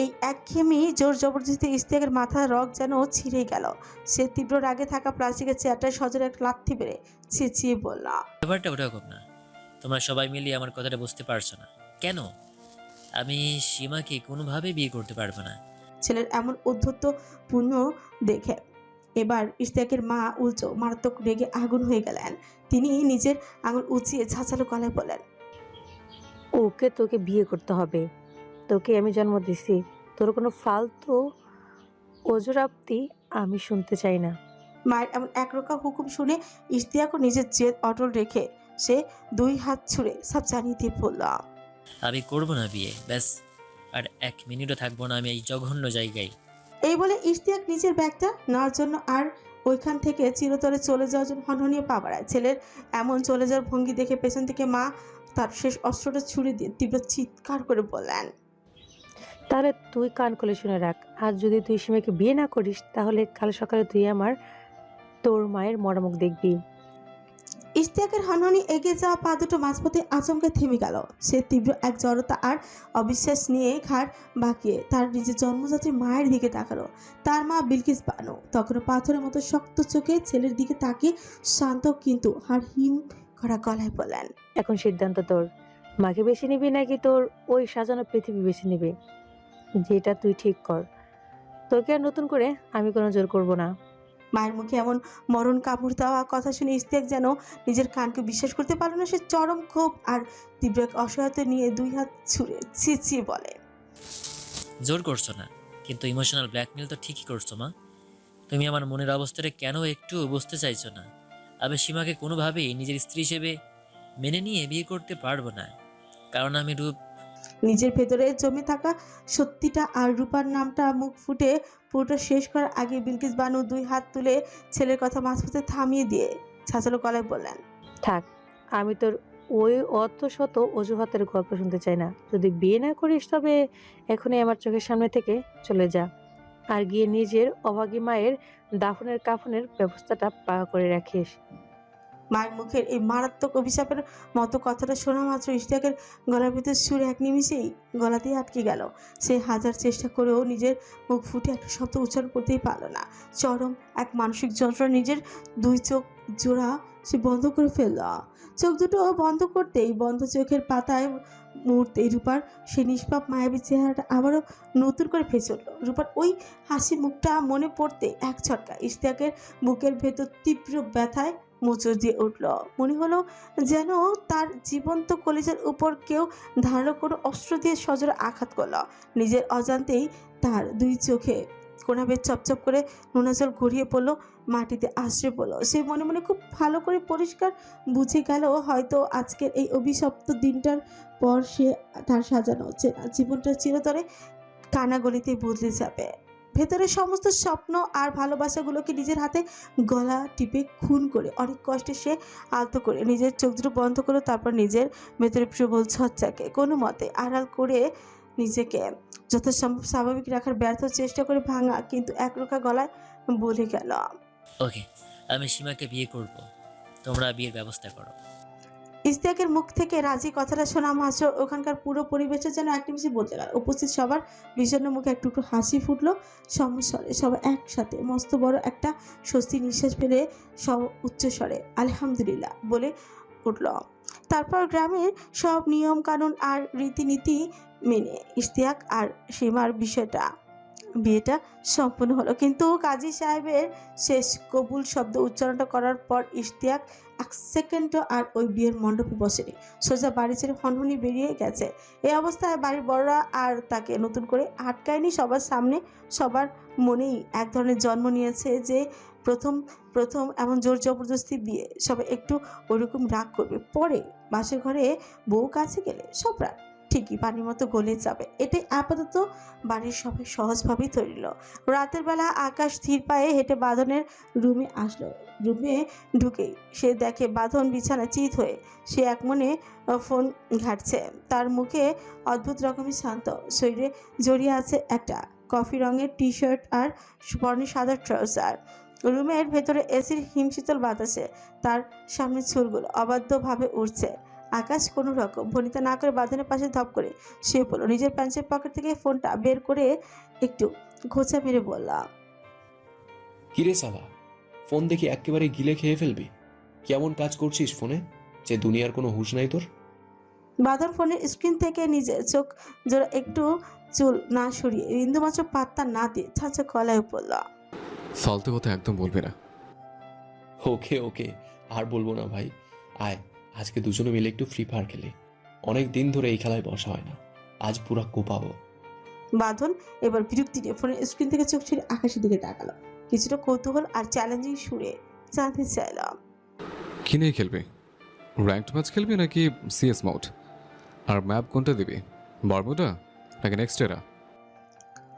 B: এই একঘেয়েমি জোর জবরদস্তি ইশতিয়াকের মাথার রগ যেন ছিঁড়ে গেল। সে তীব্র রাগে থাকা প্লাস্টিকের চেয়ারটায় সজোরে এক লাথি মেরে চেঁচিয়ে বলল,
K: ব্যাপারটা ওরকম না, তোমরা সবাই মিলিয়ে আমার কথাটা বুঝতে পারছো না কেন? আমি সীমাকে কোনোভাবেই বিয়ে করতে পারবো না।
B: ছেলের এমন উদ্ধত্ত পূর্ণ দেখে এবার ইশতিয়াকের মা উল্টো মারাত্মক রেগে আগুন হয়ে গেলেন। তিনি নিজের আঙুল উঁচিয়ে ঝাঁঝালো গলায় বলেন,
M: ওকে তোকে বিয়ে করতে হবে, তোকে আমি জন্ম দিছি, তোর কোনো ফালতু ওজরাপ্তি আমি শুনতে চাই না।
B: মায়ের এমন একরোখা হুকুম শুনে ইশতিয়াকও নিজের জেদ অটল রেখে সে দুই হাত ছুঁড়ে সব জানিয়ে দিয়ে বলল,
K: আমি করবো না বিয়ে, ব্যাস। আর 1 মিনিটও থাকবো না আমি এই জঘন্য জায়গায়।
B: এই বলে ইশতিয়াক নিজের ব্যাগটা নেওয়ার জন্য আর ওইখান থেকে চিরতরে চলে যাওয়ার জন্য হনহনিয়ে পা বাড়ায়। ছেলের এমন চলে যাওয়ার ভঙ্গি দেখে পেছন থেকে মা তার শেষ অস্ত্রটা ছুড়ে দিয়ে তীব্র চিৎকার করে বললেন,
M: তাহলে তুই কান খুলে শুনে রাখ, আর যদি তুই সীমাকে বিয়ে না করিস তাহলে কাল সকালে তুই তোর মায়ের মরামুখ দেখবি।
B: ইশতিয়াকের হনহনি এগিয়ে যাওয়া পা দুটো মাঝপথে আচমকে থেমে গেল। সে তীব্র এক জড়তা আর অবিশ্বাস নিয়ে ঘাড় বাঁকিয়ে তার নিজের জন্মদাত্রী মায়ের দিকে তাকালো। তার মা বিলকিস বানু তখনও পাথরের মতো শক্ত চোখে ছেলের দিকে তাকিয়ে শান্ত কিন্তু হাড় হিম করা গলায় বলেন,
M: এখন সিদ্ধান্ত তোর, মাকে বেছে নিবি নাকি তোর ওই সাজানো পৃথিবী বেছে নিবি, যেটা তুই ঠিক কর। তোকে আর নতুন করে আমি কোনো জোর করব না।
B: মায়ের মুখে এমন মরণ কামড় দেওয়া কথা শুনে ইশতিয়াক যেন নিজের কানকে বিশ্বাস করতে পারল না। সে চরম ক্ষোভ আর তীব্র এক অসহায়তা নিয়ে দুই হাত ছুঁড়ে চেঁচিয়ে বলে,
K: জোর করছো না, কিন্তু ইমোশনাল ব্ল্যাকমেল তো ঠিকই করছো মা। তুমি আমার মনের অবস্থাটা কেন একটু বুঝতে চাইছো না? আমি সীমাকে কোনোভাবেই নিজের স্ত্রী হিসেবে মেনে নিয়ে বিয়ে করতে পারবো না, কারণ আমি
B: নিজের ভেতরে জমে থাকা সত্যিটা আর রূপার নামটা মুখ ফুটে পুরোটা শেষ করার আগে বিলকিস বানু দুই হাত তুলে ছেলের কথা মাঝপথে থামিয়ে দিয়ে ছাঁচালো গলায় বললেন,
M: থাক, আমি তোর ওই অত শত অজুহাতের গল্প শুনতে চাই না। যদি বিয়ে না করিস তবে এখনই আমার চোখের সামনে থেকে চলে যা, আর গিয়ে নিজের অভাগী মায়ের দাফনের কাফনের ব্যবস্থাটা পাকা করে রাখিস।
B: মায়ের মুখের এই মারাত্মক অভিশাপের মতো কথাটা শোনা মাত্র ইশতিয়াকের গলার ভিতর সুর এক নিমিষেই গলাতেই আটকে গেল। সে হাজার চেষ্টা করেও নিজের মুখ ফুটে একটা শব্দ উচ্চারণ করতেই পারল না। চরম এক মানসিক যন্ত্রণা নিজের দুই চোখ জোড়া সে বন্ধ করে ফেলল। চোখ দুটো বন্ধ করতেই বন্ধ চোখের পাতায় মুহূর্তে রূপার সেই নিষ্পাপ মায়াবী চেহারাটা আবারও নতুন করে ভেসে উঠল। রূপার ওই হাসি মুখটা মনে পড়তে এক ছটকা ইশতিয়াকের বুকের ভেতর তীব্র ব্যথায় মোচড় দিয়ে উঠল। মনে হলো যেন তার জীবন্ত কলিজার উপর কেউ ধারালো কোনো অস্ত্র দিয়ে সজোরে আঘাত করল। নিজের অজান্তেই তার দুই চোখে কোনাবে চপচপ করে নোনা জল গড়িয়ে পড়লো, মাটিতে আশ্রয় পড়লো। সে মনে মনে খুব ভালো করে পরিষ্কার বুঝে গেল হয়তো আজকের এই অভিশপ্ত দিনটার পর সে তার সাজানো চেনা জীবনটা চিরতরে কানাগলিতে বদলে যাবে। ভেতরের সমস্ত স্বপ্ন আর ভালোবাসাগুলোকে নিজের হাতে গলা টিপে খুন করে অনেক কষ্টে সে আলতো করে নিজের চোখ দুটো বন্ধ করলো। তারপর নিজের ভেতরে প্রবল ঝচ্চাকে কোনো মতে আড়াল করে নিজেকে যথাসম্ভব স্বাভাবিক রাখার ব্যর্থ চেষ্টা করে ভাঙা কিন্তু একরোখা গলায় বলে গেল,
K: ওকে, আমি সীমাকে বিয়ে করব, তোমরা বিয়ের ব্যবস্থা করো।
B: ইশতিয়াকের মুখ থেকে রাজি কথাটা শোনা মাত্র ওখানকার পুরো পরিবেশে যেন এক নিমিষে বদলে গেল। উপস্থিত সবার বিষণ্ণ মুখে একটু হাসি ফুটলো সমস্বরে। সবাই একসাথে মস্ত বড় একটা স্বস্তি নিঃশ্বাস ফেলে সব উচ্চস্বরে আলহামদুলিল্লাহ বলে উঠল। তারপর গ্রামের সব নিয়ম কানুন আর রীতিনীতি মেনে ইশতিয়াক আর সীমার বিষয়টা বিয়েটা সম্পূর্ণ হলো, কিন্তু কাজী সাহেবের শেষ কবুল শব্দ উচ্চারণটা করার পর ইশতিয়াক এক সেকেন্ডও আর ওই বিয়ের মণ্ডপে বসেনি। সোজা বাড়ি ছেড়ে হনহনি বেরিয়ে গেছে। এই অবস্থায় বাড়ির বড়রা আর তাকে নতুন করে আটকায়নি। সবার সামনে সবার মনেই এক ধরনের জন্ম নিয়েছে যে প্রথম প্রথম এমন জোর জবরদস্তি বিয়ে, সবাই একটু ওইরকম রাগ করবে। পরে বাসের ঘরে বউ কাছে গেলে সব রাগ ঠিকই পানির মতো গলে যাবে। এটাই আপাতত বাড়ির সবাই সহজভাবেই ধরিল। রাতের বেলা আকাশ ধীর পায়ে হেঁটে বাঁধনের রুমে আসলো। রুমে ঢুকেই সে দেখে বাঁধন বিছানা চিত হয়ে সে এক মনে ফোন ঘাটছে। তার মুখে অদ্ভুত রকমের শান্ত, শরীরে জড়িয়ে আছে একটা কফি রঙের টি শার্ট আর পরনে সাদা ট্রাউজার। রুমের ভেতরে এসির হিমশীতল বাতাসে তার সামনে চুলগুলো অবাধ্যভাবে উঠছে। আকাশ কোনো রকম ভনিতা না করে বাঁধনের পাশে ধপ করে শুয়ে পড়ল। নিজের প্যান্টের পকেট থেকে ফোনটা বের করে একটু খোঁচা মেরে বললাম,
F: কিরে সালা, ফোন দেখি একেবারে গিলে খেয়ে ফেলবি? কেমন কাজ করছিস ফোনে যে দুনিয়ার কোনো হুঁশ নাই তোর?
B: বাঁধন ফোনের স্ক্রিন থেকে নিজের চোখ জোড়া একটু চুল না সরিয়ে বিন্দুমাত্র পাত্তা না দিয়ে ছাঁচা গলায় পড়ল,
I: ফালতু কথা একদম বলবি না।
F: ওকে ওকে, আর বলবো না ভাই। আয়, আজকে দুজনে মিলে একটু ফ্রি ফায়ার খেলি। অনেক দিন ধরে এই খেলায় বসা হয় না, আজ পুরা কোপাবো।
B: বাঁধন এবার বিরক্তি নিয়ে ফোনের স্ক্রিন থেকে চোখ ছেড়ে আকাশের দিকে তাকালো, কিছুটা কৌতূহল আর চ্যালেঞ্জিং সুরে জানতে চাইলাম,
I: কি নিয়ে খেলবি? র্যাঙ্কড ম্যাচ খেলবি নাকি সিএস মোড? আর ম্যাপ কোনটা দিবি, বারমুডা নাকি নেক্সট এরা?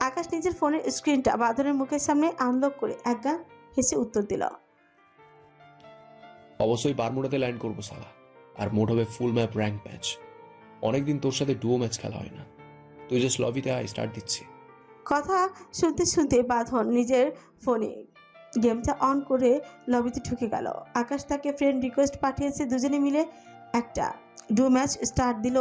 B: আকাশ নিজের ফোনের স্ক্রিনটা বাঁধনের মুখের সামনে আনলক করে একগাল হেসে উত্তর দিল,
F: অবশ্যই বারমুডাতে ল্যান্ড করবো সালা। আর মোড হবে ফুল ম্যাপ র্যাঙ্ক ম্যাচ। অনেকদিন তোর সাথে ডুও ম্যাচ খেলা হয় না। তুই জাস্ট লবিতে আয়, স্টার্ট দিচ্ছি।
B: কথা শুনতে শুনতে বাঁধন নিজের ফোনে গেমটা অন করে লবিতে ঢুকে গেল। আকাশ তাকে ফ্রেন্ড রিকোয়েস্ট পাঠিয়েছে, দুজনে মিলে একটা ডু ম্যাচ স্টার্ট দিল।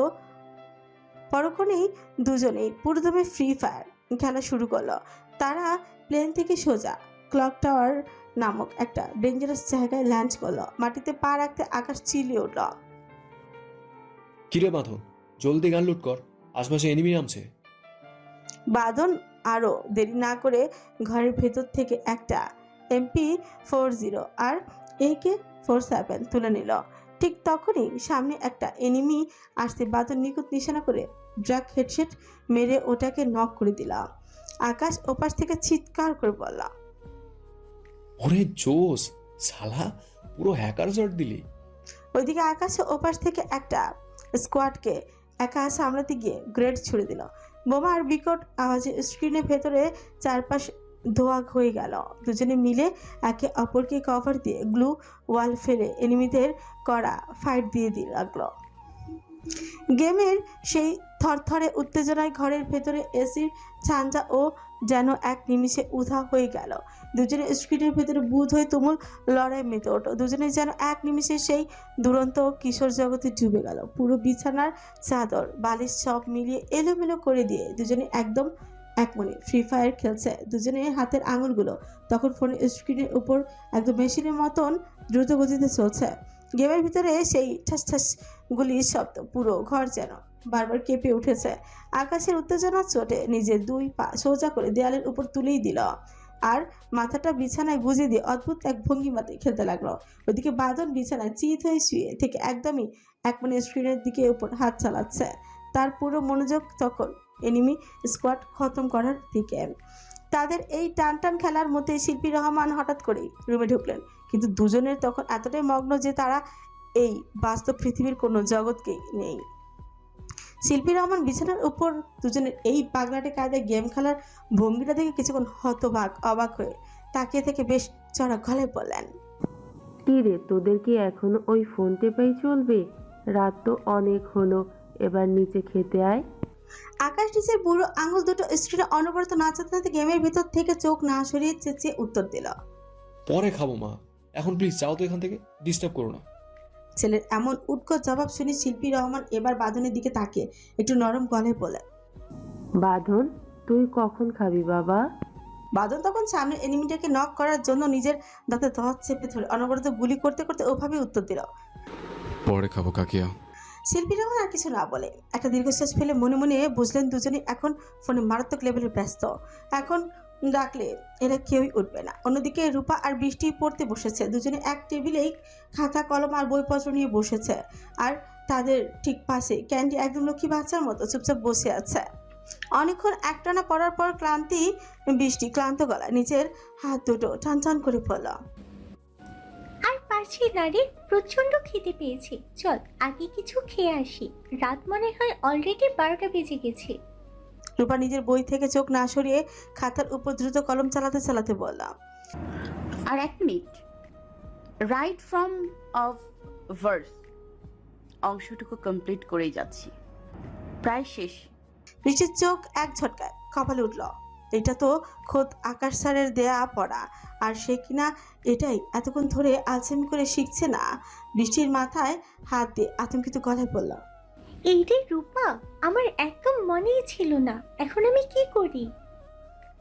B: পরক্ষণেই দুজনেই পুরোদমে ফ্রি ফায়ার খেলা শুরু করলো। তারা প্লেন থেকে সোজা ক্লক টাওয়ার নামক একটা ডেঞ্জারাস জায়গায় ল্যান্ড করলো। মাটিতে পা রাখতে আকাশ চিলিয়ে উঠল,
F: কিরে বাঁধন, জলদি গান লুট কর, আশপাশে এনিমি নামছে।
B: বাঁধন আরও দেরি না করে ঘরের ভেতর থেকে একটা MP40 আর AK-47 তুলে নিল। ঠিক তখনই সামনে একটা এনিমি আসতে বাঁধন নিখুঁত নিশানা করে ড্রাগ হেডশেট মেরে ওটাকে নক করে দিলাম। আকাশ ওপাশ থেকে চিৎকার করে বলল,
F: ওরে জোস সালা, পুরো হ্যাকার শট দিলি।
B: ওইদিকে আকাশ ওপাশ থেকে একটা স্কোয়াডকে একা সামলাতে গিয়ে গ্রেড ছুড়ে দিল। বোমা আর বিকট আওয়াজে স্ক্রিনের ভেতরে চারপাশ ধোয়া হয়ে গেল। দুজনে মিলে একে অপরকে কভার দিয়ে গ্লু ওয়াল ফেলে এনিমিদের করা ফাইট দিয়ে লাগলো। গেমের সেই থরথরে উত্তেজনায় ঘরের ভেতরে এসির ঝাঞ্ঝা ও যেন এক নিমিষে উধাও হয়ে গেল। দুজনে স্ক্রিনের ভেতরে বুধ হয়ে তুমুল লড়াই মেতে ওঠো। দুজনে যেন এক নিমিষে সেই দুরন্ত কিশোর জগতে ডুবে গেল। পুরো বিছানার চাদর বালিশ সব মিলিয়ে এলোমেলো করে দিয়ে দুজনে একদম এক মনে ফ্রি ফায়ার খেলছে। দুজনের হাতের আঙুলগুলো তখন ফোনের স্ক্রিনের উপর একদম মেশিনের মতন দ্রুত গতিতে চলছে। গেমের ভিতরে সেই ঠাস ঠাস গুলির শব্দ পুরো ঘর যেন বারবার কেঁপে উঠেছে। আকাশের উত্তেজনার চোটে নিজের দুই পা সোজা করে দেয়ালের উপর তুলেই দিল আর মাথাটা বিছানায় গুঁজে দিয়ে অদ্ভুত এক ভঙ্গিমাতে খেলতে লাগলো। ওদিকে বাঁধন বিছানায় চিত হয়ে শুয়ে থেকে একদমই এক মনে স্ক্রিনের দিকে উপর হাত চালাচ্ছে। তার পুরো মনোযোগ তখন এনিমি স্কোয়াড খতম করার দিকে। তাদের এই টান টান খেলার মধ্যে শিল্পী রহমান হঠাৎ করেই রুমে ঢুকলেন, কিন্তু দুজনের তখন এতটাই মগ্ন যে তারা এই বাস্তব পৃথিবীর কোনো জগৎকেই নেই। শিল্পী রহমান বিছানার উপর দুজনের এই পাগলাটে কায়দায় গেম খেলার ভঙ্গিটা দেখে কিছুক্ষণ হতবাক অবাক হয়ে তাকিয়ে থেকে বেশ চড়া গলায় বললেন,
J: কি রে, তোদের কি এখনো ওই ফোন টেপাই চলবে? রাত তো অনেক হলো, এবার নিচে খেতে আয়।
B: আকাশ নিচের বুড়ো আঙুল দুটো স্ক্রিনে অনবরত নাচাতে নাচতে গেমের ভিতর থেকে চোখ না সরিয়ে চেঁচিয়ে উত্তর দিল,
F: পরে খাবো মা, এখন প্লিজ যাও তো এখান থেকে, ডিস্টার্ব করো না।
B: ছেলের এমন উৎকট জবাব শুনে শিল্পী রহমান এবার বাঁধনের দিকে তাকিয়ে একটু নরম গলায় বলে,
J: বাঁধন, তুই কখন খাবি বাবা?
B: বাঁধন তখন সামনের এনিমিটাকে নক করার জন্য নিজের দাঁতে দাঁত চেপে ধরে অনবরত গুলি করতে করতে ওভাবে উত্তর দিল,
I: পরে খাবো কাকিয়া।
B: শিল্পী রহমান আর কিছু না বলে একটা দীর্ঘশ্বাস ফেলে মনে মনে বুঝলেন দুজনে এখন ফোনে মারাত্মক লেভেলের ব্যস্ত। এখন ডাকলে এরা কেউই উঠবে না। অন্যদিকে রূপা আর বৃষ্টি পড়তে বসেছে। দুজনে এক টেবিলেই খাতা কলম আর বইপত্র নিয়ে বসেছে। আর তাদের ঠিক পাশে ক্যান্ডি একদম লক্ষ্মী বাচ্চার মতো চুপচাপ বসে আছে। অনেকক্ষণ একটানা পড়ার পর বৃষ্টি ক্লান্ত গলা নিজের হাত দুটো টান টান করে পড়ল।
D: আর পারছি না রে, প্রচন্ড খিদে পেয়েছি, চল আগে কিছু খেয়ে আসি। রাত মনে হয় অলরেডি 12টা বেজে গেছে।
B: রূপা নিজের বই থেকে চোখ না সরিয়ে খাতার উপর দ্রুত কলম চালাতে চালাতে বলল,
E: আর 1 minute, right from of verse অংশটুকু কমপ্লিট করেই যাচ্ছি, প্রায় শেষ।
B: বৃষ্টির চোখ এক ঝটকায় কপালে উঠল। এটা তো খোদ আকাশ স্যারের দেয়া পড়া, আর সে কিনা এটাই এতক্ষণ ধরে আলসেমি করে শিখছে না। বৃষ্টির মাথায় হাত দিয়ে আতঙ্কিত গলায় বলল,
D: এই রে রূপা, আমার একদম মনেই ছিল না, এখন আমি কি করি?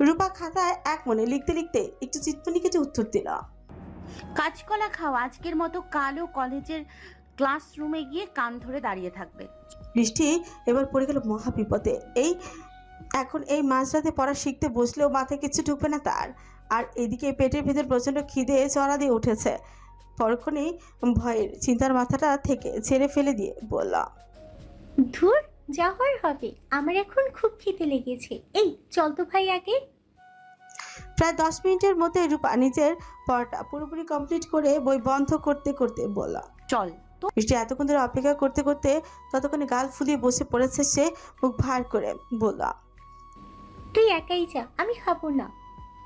B: রূপা খাতায় এক মনে লিখতে লিখতে একটু চিত্তনিকেটে উত্তর দিল,
E: কাঁচকলা খাও, আজকের মতো কালো কলেজের ক্লাসরুমে গিয়ে কান ধরে দাঁড়িয়ে থাকবে।
B: বৃষ্টি এবার পড়ে গেল মহা বিপদে। এখন এই মাঝরাতে পড়া শিখতে বসলেও মাথায় কিছু ঢুকবে না তার। আর এদিকে পেটের ভেতর প্রচন্ড খিদে চড়া দিয়ে উঠেছে। পরক্ষণেই ভয়ের চিন্তার মাথাটা থেকে ছেড়ে ফেলে দিয়ে বলল,
D: ধুর, যা হওয়ার হবে, আমার এখন খুব খিদে লেগেছে। এই চল তো ভাই আগে।
B: প্রায় 10 মিনিটের মধ্যে রূপা নিজের পড়াটা পুরোপুরি কমপ্লিট করে বই বন্ধ করতে করতে বলল,
E: চল।
B: বৃষ্টি এতক্ষণ ধরে অপেক্ষা করতে করতে ততক্ষণে গাল ফুলিয়ে বসে পড়েছে। সে মুখ ভার করে বলল,
D: তুই একাই যা, আমি খাবো না।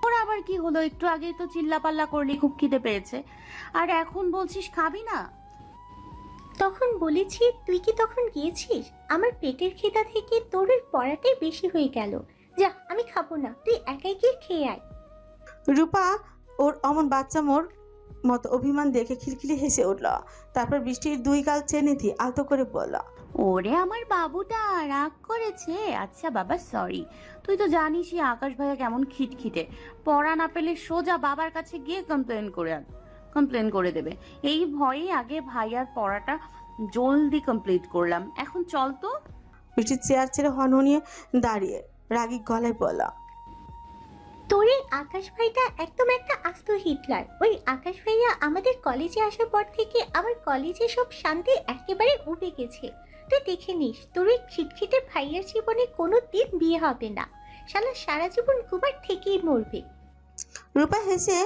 E: ওর আবার কি হলো? একটু আগেই তো চিল্লাপাল্লা করলি খুব খিদে পেয়েছে, আর এখন বলছিস খাবি না?
D: তখন বলেছি, তুই কি তখন গিয়েছিস? আমার পেটের খিদা থেকে তোর ওই পড়াটাই বেশি হয়ে গেল। যা, আমি খাবো না, তুই একাই গিয়ে খেয়ে আয়।
B: রূপা ওর অমন বাচ্চা মোর মতো অভিমান দেখে খিলখিলি হেসে উঠল। তারপর বৃষ্টির 2 গাল চেনে দিয়ে আলতো করে বলল,
E: ওরে আমার বাবুটা রাগ করেছে। আচ্ছা বাবা, সরি। তুই তো জানিসই আকাশ ভাইয়া কেমন খিটখিটে, পড়া না পেলে সোজা বাবার কাছে গিয়ে কমপ্লেন করে দেবে। এই ভয়ে আগে ভাইয়ার পড়াটা জলদি কমপ্লিট করলাম। এখন চল তো।
B: বৃষ্টির চেয়ার ছেড়ে হনহনিয়ে দাঁড়িয়ে রাগী গলায় বলল,
D: তোর এই আকাশ ভাইটা একদম একটা আস্ত হিটলার। ওই আকাশ ভাইয়া আমাদের কলেজে আসার পর থেকে আমার কলেজে সব শান্তি একেবারে উবে গেছে। তুই দেখে নিস, তোর ওই খিটখিটে ভাইয়ার জীবনে কোনো দিন বিয়ে হবে না। শালা সারা জীবন কুমার থেকেই মরবে।
B: রূপা হেসে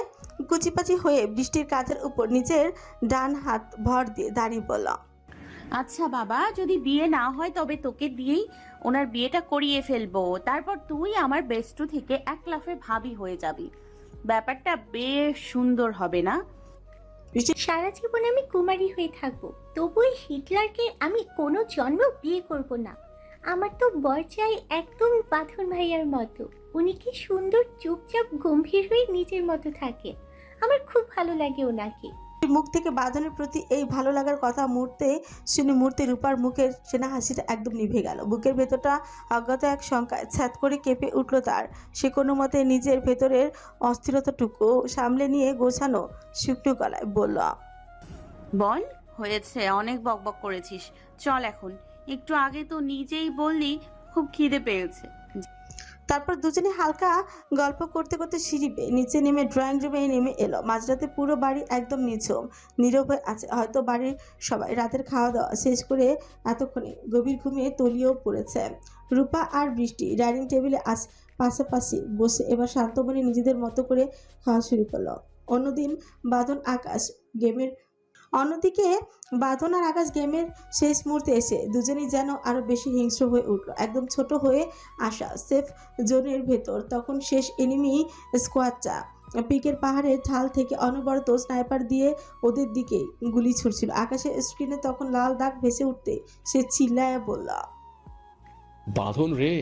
B: কুচিপাচি হয়ে বৃষ্টির কাঁধের উপর নিজের ডান হাত ভর দিয়ে দাঁড়িয়ে বলল,
E: আচ্ছা বাবা, যদি বিয়ে না হয় তবে তোকে দিয়েই ওনার বিয়েটা করিয়ে ফেলবো। তারপর তুই আমার বেস্টু থেকে এক লাফে ভাবি হয়ে যাবি। ব্যাপারটা বেশ সুন্দর হবে না?
D: সারা জীবন আমি কুমারী হয়ে থাকবো, তবু ওই হিটলারকে আমি কোনো জন্ম বিয়ে করব না। আমার তো বর চাই একদম বাঁধন ভাইয়ার মতো। উনি কি সুন্দর, চুপচাপ গম্ভীর হয়ে নিজের মতো থাকে। আমার খুব ভালো লাগে ওনাকে।
B: মুখ থেকে বাঁধনের প্রতি এই ভালো লাগার কথা মুহূর্তে রূপার মুখের সেনা হাসিটা একদম নিভে গেল। বুকের ভেতরটা অজ্ঞাত এক শঙ্কায় ছ্যাদ করে কেঁপে উঠল তার। সে কোনো মতে নিজের ভেতরের অস্থিরতাটুকু সামলে নিয়ে গোছানো শুকনো গলায় বলল,
E: বল, হয়েছে, অনেক বকবক করেছিস, চল এখন। একটু আগে তো নিজেই বললি খুব খিদে পেয়েছে।
B: তারপর দুজনে হালকা গল্প করতে করতে সিঁড়ি বেয়ে নিচে নেমে ড্রয়িং রুমে নেমে এলো। মাঝরাতে পুরো বাড়ি একদম নিঝুম নীরব হয়ে আছে। হয়তো বাড়ির সবাই রাতের খাওয়া দাওয়া শেষ করে এতক্ষণে গভীর ঘুমে তলিয়েও পড়েছে। রূপা আর বৃষ্টি ডাইনিং টেবিলে পাশাপাশি বসে এবার শান্ত মনে নিজেদের মতো করে খাওয়া শুরু করলো। অন্যদিকে বাঁধন আর আকাশ গেমের শেষ মুহূর্তে এসে দুজনেই যেন আরো বেশি হিংস্র হয়ে উঠলো। একদম ছোট হয়ে আসা সেফ জোনের ভেতর তখন শেষ এনিমি স্কোয়াডটা পিকের পাহাড়ের ঢাল থেকে অনবরত স্নাইপার দিয়ে ওদের দিকে গুলি ছুটছিল। আকাশের স্ক্রিনে তখন লাল দাগ ভেসে উঠতে সে চিল্লায় বলল,
F: বাঁধন রে,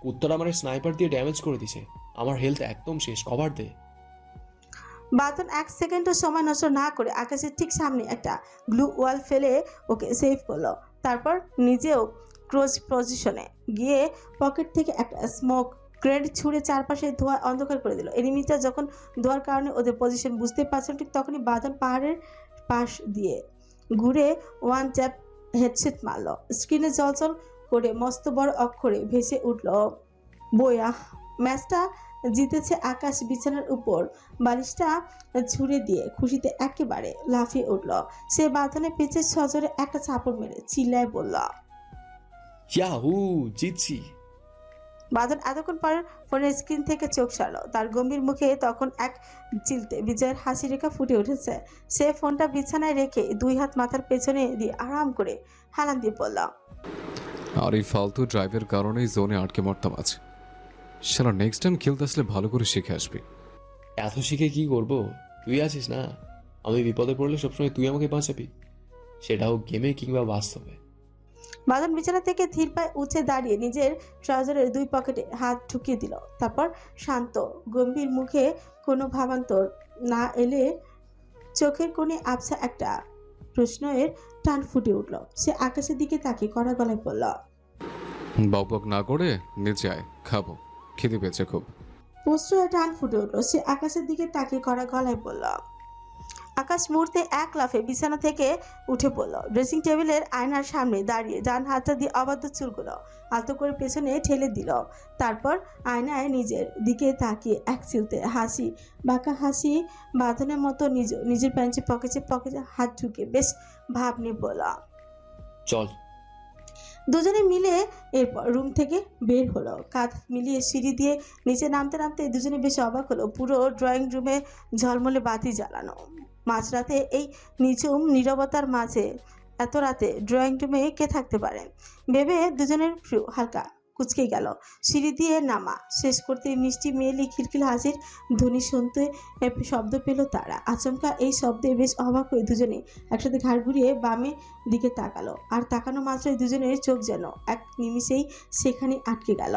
F: কুত্তারা মানে স্নাইপার দিয়ে ড্যামেজ করে দিছে। আমার হেলথ একদম শেষ, কভার দে।
B: বাঁধন 1 সেকেন্ডও সময় নষ্ট না করে আকাশের ঠিক সামনে একটা গ্লু ওয়াল ফেলে ওকে সেভ করলো। তারপর নিজেও ক্লোজ পজিশনে গিয়ে পকেট থেকে একটা স্মোক গ্রেনেড ছুঁড়ে চারপাশে ধোঁয়া অন্ধকার করে দিল। এনিমিটা যখন ধোঁয়ার কারণে ওদের পজিশন বুঝতে পারছেন, ঠিক তখনই বাঁধন পাহাড়ের পাশ দিয়ে ঘুরে ওয়ান ট্যাপ হেডসেট মারল। স্ক্রিনে জলজল করে মস্ত বড় অক্ষরে ভেসে উঠল বইয়া। ম্যাচটা জিতেছে আকাশ। বিছানার উপর বালিশটা ছুঁড়ে দিয়ে খুশিতে একেবারে লাফিয়ে উঠল। সে বাঁধনে পেঁচে সজোরে একটা চাপড় মেরে চিল্লায় বলল,
F: ইয়াহু, জিতছি।
B: বাঁধন এতক্ষণ পর ফোনের স্ক্রিন থেকে চোখ সারল। তার গম্ভীর মুখে তখন এক চিলতে বিজয়ের হাসি রেখা ফুটে উঠেছে। সে ফোনটা বিছানায় রেখে 2 হাত মাথার পেছনে দিয়ে আরাম করে হেলান দিয়ে পড়ল,
I: আর এই ফালতু ড্রাইভের কারণেই জোনে আটকে মরতাম আজ। শালা নেক্সট টাইম খেলতে আসলে ভালো করে শিখে আসবি।
F: এত শিখে কি করব? তুই আছিস না, আমি বিপদে পড়লে সবসময় তুই আমাকে বাঁচাবি, সেটাও গেমে কিংবা বাস্তবে।
B: বাঁধন বিছানা থেকে ধীর পায়ে উঠে দাঁড়িয়ে নিজের ট্রাউজারের 2 পকেটে হাত ঢুকিয়ে দিল। তারপর শান্ত গম্ভীর মুখে কোনো ভাবান্তর না এলে চোখের কোণে আবছা একটা প্রশ্নের টান ফুটে উঠল। সে আকাশের দিকে তাকিয়ে কড়া গলায় বলল,
I: বক না করে নিচে আয়, খাবো, খিদে পেয়েছে খুব।
B: প্রশ্নের টান ফুটে উঠল। সে আকাশের দিকে তাকিয়ে কড়া গলায় বলল। আকাশ মুহূর্তে এক লাফে বিছানা থেকে উঠে পড়ল। ড্রেসিং টেবিলের আয়নার সামনে দাঁড়িয়ে ডান হাতটা দিয়ে অবাধ্য চুলগুলো আলতো করে পেছনে ঠেলে দিল। তারপর আয়নায় নিজের দিকে তাকিয়ে এক চিলতে হাসি, বাঁকা হাসি বাঁধনের মতো নিজের প্যান্টের পকেটে হাত ঢুকে বেশ ভাব নিয়ে বলল,
F: চল।
B: দুজনে মিলে এরপর রুম থেকে বের হলো। কাঁধ মিলিয়ে সিঁড়ি দিয়ে নিচে নামতে নামতে দুজনে বেশ অবাক হলো। পুরো ড্রয়িং রুমে ঝলমলে বাতি জ্বালানো। মাঝরাতে এই নিঝুম নীরবতার মাঝে এত রাতে ড্রয়িং রুমে কে থাকতে পারে ভেবে দুজনের ভ্রু হালকা কুচকে গেল। সিঁড়ি দিয়ে নামা শেষ করতে মিষ্টি মেয়েলি খিলখিল হাসির ধ্বনি শুনতে শব্দ পেল তারা। আচমকা এই শব্দে বেশ অবাক হয়ে দুজনে একসাথে ঘাড় ঘুরিয়ে বামে দিকে তাকালো। আর তাকানো মাত্রই দুজনের চোখ যেন এক নিমিষেই সেখানে আটকে গেল।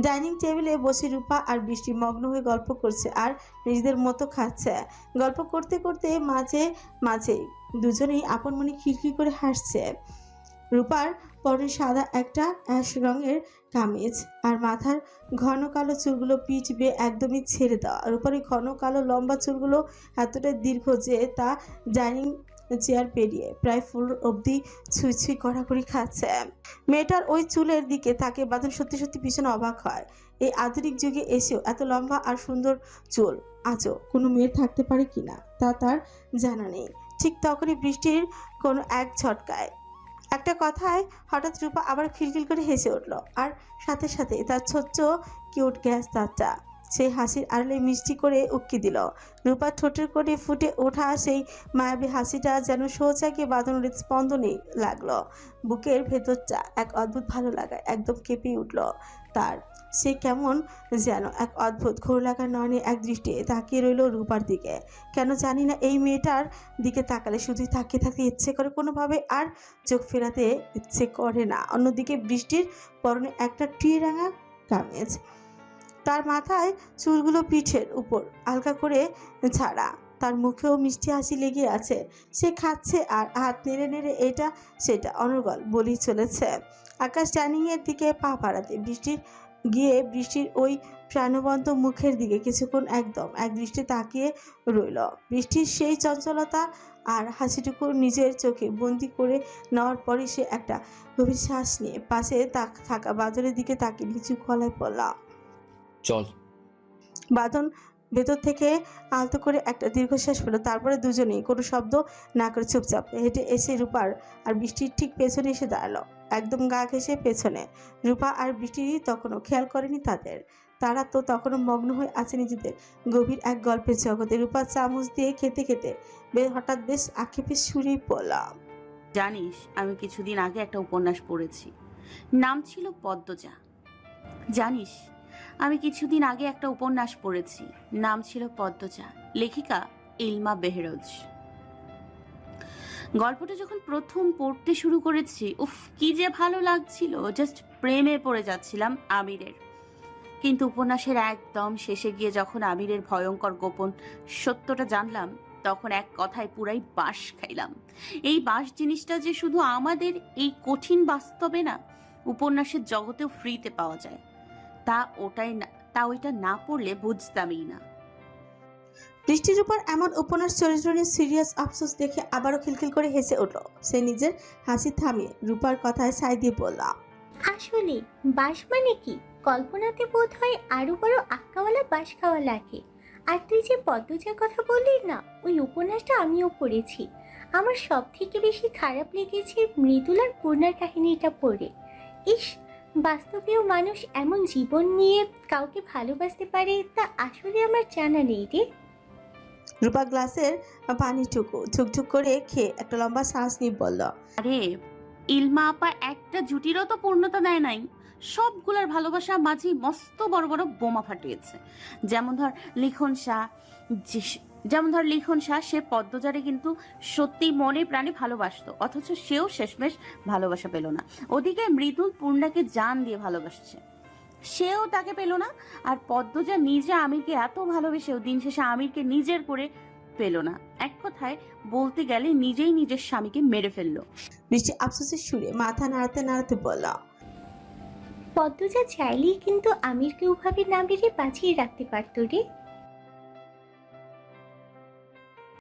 B: ডাইনিং টেবিলে বসে রূপা আর বৃষ্টি মগ্ন হয়ে গল্প করছে আর নিজেদের মতো খাচ্ছে। গল্প করতে করতে মাঝে মাঝে দুজনেই আপন মনে খিলখিল করে হাসছে। রূপার পরে সাদা একটা অ্যাশ রঙের কামিজ আর মাথার ঘন কালো চুলগুলো পিঠ বেয়ে একদমই ছেড়ে দেওয়া। রূপার ওই ঘন কালো লম্বা চুলগুলো এতটাই দীর্ঘ যে তা ডাইনিং চেয়ার পেরিয়ে প্রায় ফুল অবধি ছুঁই ছুঁই কড়াকড়ি খাচ্ছে। মেয়েটার ওই চুলের দিকে তাকে বাঁধন সত্যি সত্যি ভীষণ অবাক হয়। এই আধুনিক যুগে এসেও এত লম্বা আর সুন্দর চুল আজও কোনো মেয়ের থাকতে পারে কিনা তা তার জানা নেই। ঠিক তখনই বৃষ্টির কোনো এক ঝটকায় একটা কথায় হঠাৎ রূপা আবার খিলখিল করে হেসে উঠল। আর সাথে সাথে তার ছোট্ট কিউট গ্যাস দাঁতটা সেই হাসির আড়ালে মিষ্টি করে উক্কি দিল। রূপার ঠোঁটের কোণে ফুটে ওঠা সেই মায়াবী হাসিটা যেন সোজা গিয়ে বাঁধনের হৃদস্পন্দনে লাগলো। বুকের ভেতরটা এক অদ্ভুত ভালো লাগায় একদম কেঁপে উঠল তার। সে কেমন যেন এক অদ্ভুত ঘোর লাগা নয়নে এক দৃষ্টি তাকিয়ে রইল রূপার দিকে। কেন জানি না এই মেয়েটার দিকে তাকালে শুধুই তাকিয়ে থাকতে ইচ্ছে করে কোনোভাবে, আর চোখ ফেরাতে ইচ্ছে করে না। অন্যদিকে বৃষ্টির পরনে একটা টিরাঙা কামিজ, তার মাথায় চুলগুলো পিঠের উপর হালকা করে ছাড়া, তার মুখেও মিষ্টি হাসি লেগে আছে। সে খাচ্ছে আর হাত নেড়ে নেড়ে এটা সেটা অনর্গল বলেই চলেছে। আকাশ ডাইনিংয়ের দিকে পা বাড়াতে বৃষ্টির ওই প্রাণবন্ত মুখের দিকে কিছুক্ষণ একদম এক দৃষ্টি তাকিয়ে রইল। বৃষ্টির সেই চঞ্চলতা আর হাসিটুকু নিজের চোখে বন্দি করে নেওয়ার পরে সে একটা গভীর শ্বাস নিয়ে পাশে থাকা বাদলের দিকে তাকিয়ে নিচু গলায় পড়লাম,
F: চল।
B: বাঁধন ভেতর থেকে আলতো করে একটা দীর্ঘশ্বাস পেল। তারপরে দুজনেই কোনো শব্দ না করে চুপচাপ হেঁটে এসে রূপার আর বৃষ্টির ঠিক পেছনে এসে দাঁড়ালো, একদম গা ঘেঁষে পেছনে। রূপা আর বৃষ্টি তখনও খেয়াল করেনি তাদের। তারা তো তখনও মগ্ন হয়ে আছে নিজেদের গভীর এক গল্পের জগতে। রূপা চামচ দিয়ে খেতে খেতে হঠাৎ বেশ আক্ষেপে সুরেই পড়লাম,
E: জানিস আমি কিছুদিন আগে একটা উপন্যাস পড়েছি, নাম ছিল পদ্মজা। জানিস আমি কিছুদিন আগে একটা উপন্যাস পড়েছি, নাম ছিল পদ্মজা, লেখিকা ইলমা বেহরোজ। গল্পটা যখন প্রথম পড়তে শুরু করেছি, উফ কি যে ভালো লাগছিল, জাস্ট প্রেমে পড়ে যাচ্ছিলাম আমিরের। কিন্তু উপন্যাসের একদম শেষে গিয়ে যখন আমিরের ভয়ঙ্কর গোপন সত্যটা জানলাম, তখন এক কথায় পুরাই বাঁশ খাইলাম। এই বাঁশ জিনিসটা যে শুধু আমাদের এই কঠিন বাস্তবে না, উপন্যাসের জগতেও ফ্রিতে পাওয়া যায়, তা ওইটা না পড়লে বুঝতামই না।
B: বৃষ্টির উপর এমন উপন্যাস চরিত্র নিয়ে সিরিয়াস আফসোস দেখে আবারও খিলখিল করে হেসে উঠল। সে নিজের হাসি থামিয়ে রূপার কথায় সায় দিয়ে বলল,
D: আসলে বাঁশ মানে কি, কল্পনাতে বোধ হয় আরো বড় আক্কাওয়ালা বাঁশ খাওয়া লাগে। আর তুই যে পদ্মজার কথা বললি না, ওই উপন্যাসটা আমিও পড়েছি। আমার সব থেকে বেশি খারাপ লেগেছে মৃদুল আর পূর্ণার কাহিনীটা পড়ে। ইস, বাস্তবেও মানুষ এমন জীবন নিয়ে কাউকে ভালোবাসতে পারে, তা আসলে আমার জানা নেই রে।
B: রূপা গ্লাসের পানিটুকু ঝুকঝুক করে খেয়ে একটা লম্বা শ্বাস নিয়ে বলল,
E: আরে ইলমা আপা একটা জুটিরও তো পূর্ণতা দেয় নাই। সবগুলার ভালোবাসা মাঝেই মস্ত বড় বড় বোমা ফাটিয়েছে। যেমন ধর লিখন শাহ, সে পদ্মজারে কিন্তু সত্যি মনে প্রাণে ভালোবাসতো, অথচ সেও শেষমেশ ভালোবাসা পেল না। ওদিকে মৃদুল পূর্ণাকে জান দিয়ে ভালোবাসছে, সেও তাকে পেল না। আর পদ্মজা নিজে আমিরকে এত ভালোবেসেও দিন শেষে আমিরকে নিজের করে পেল না। এক কথায় বলতে গেলে নিজেই নিজের স্বামীকে মেরে ফেললো।
B: বৃষ্টি আফসোসের সুরে মাথা নাড়াতে নাড়াতে বলল,
D: পদ্মজা চাইলেই কিন্তু আমিরকে ওভাবে না মেরে বাঁচিয়ে রাখতে পারতো রে।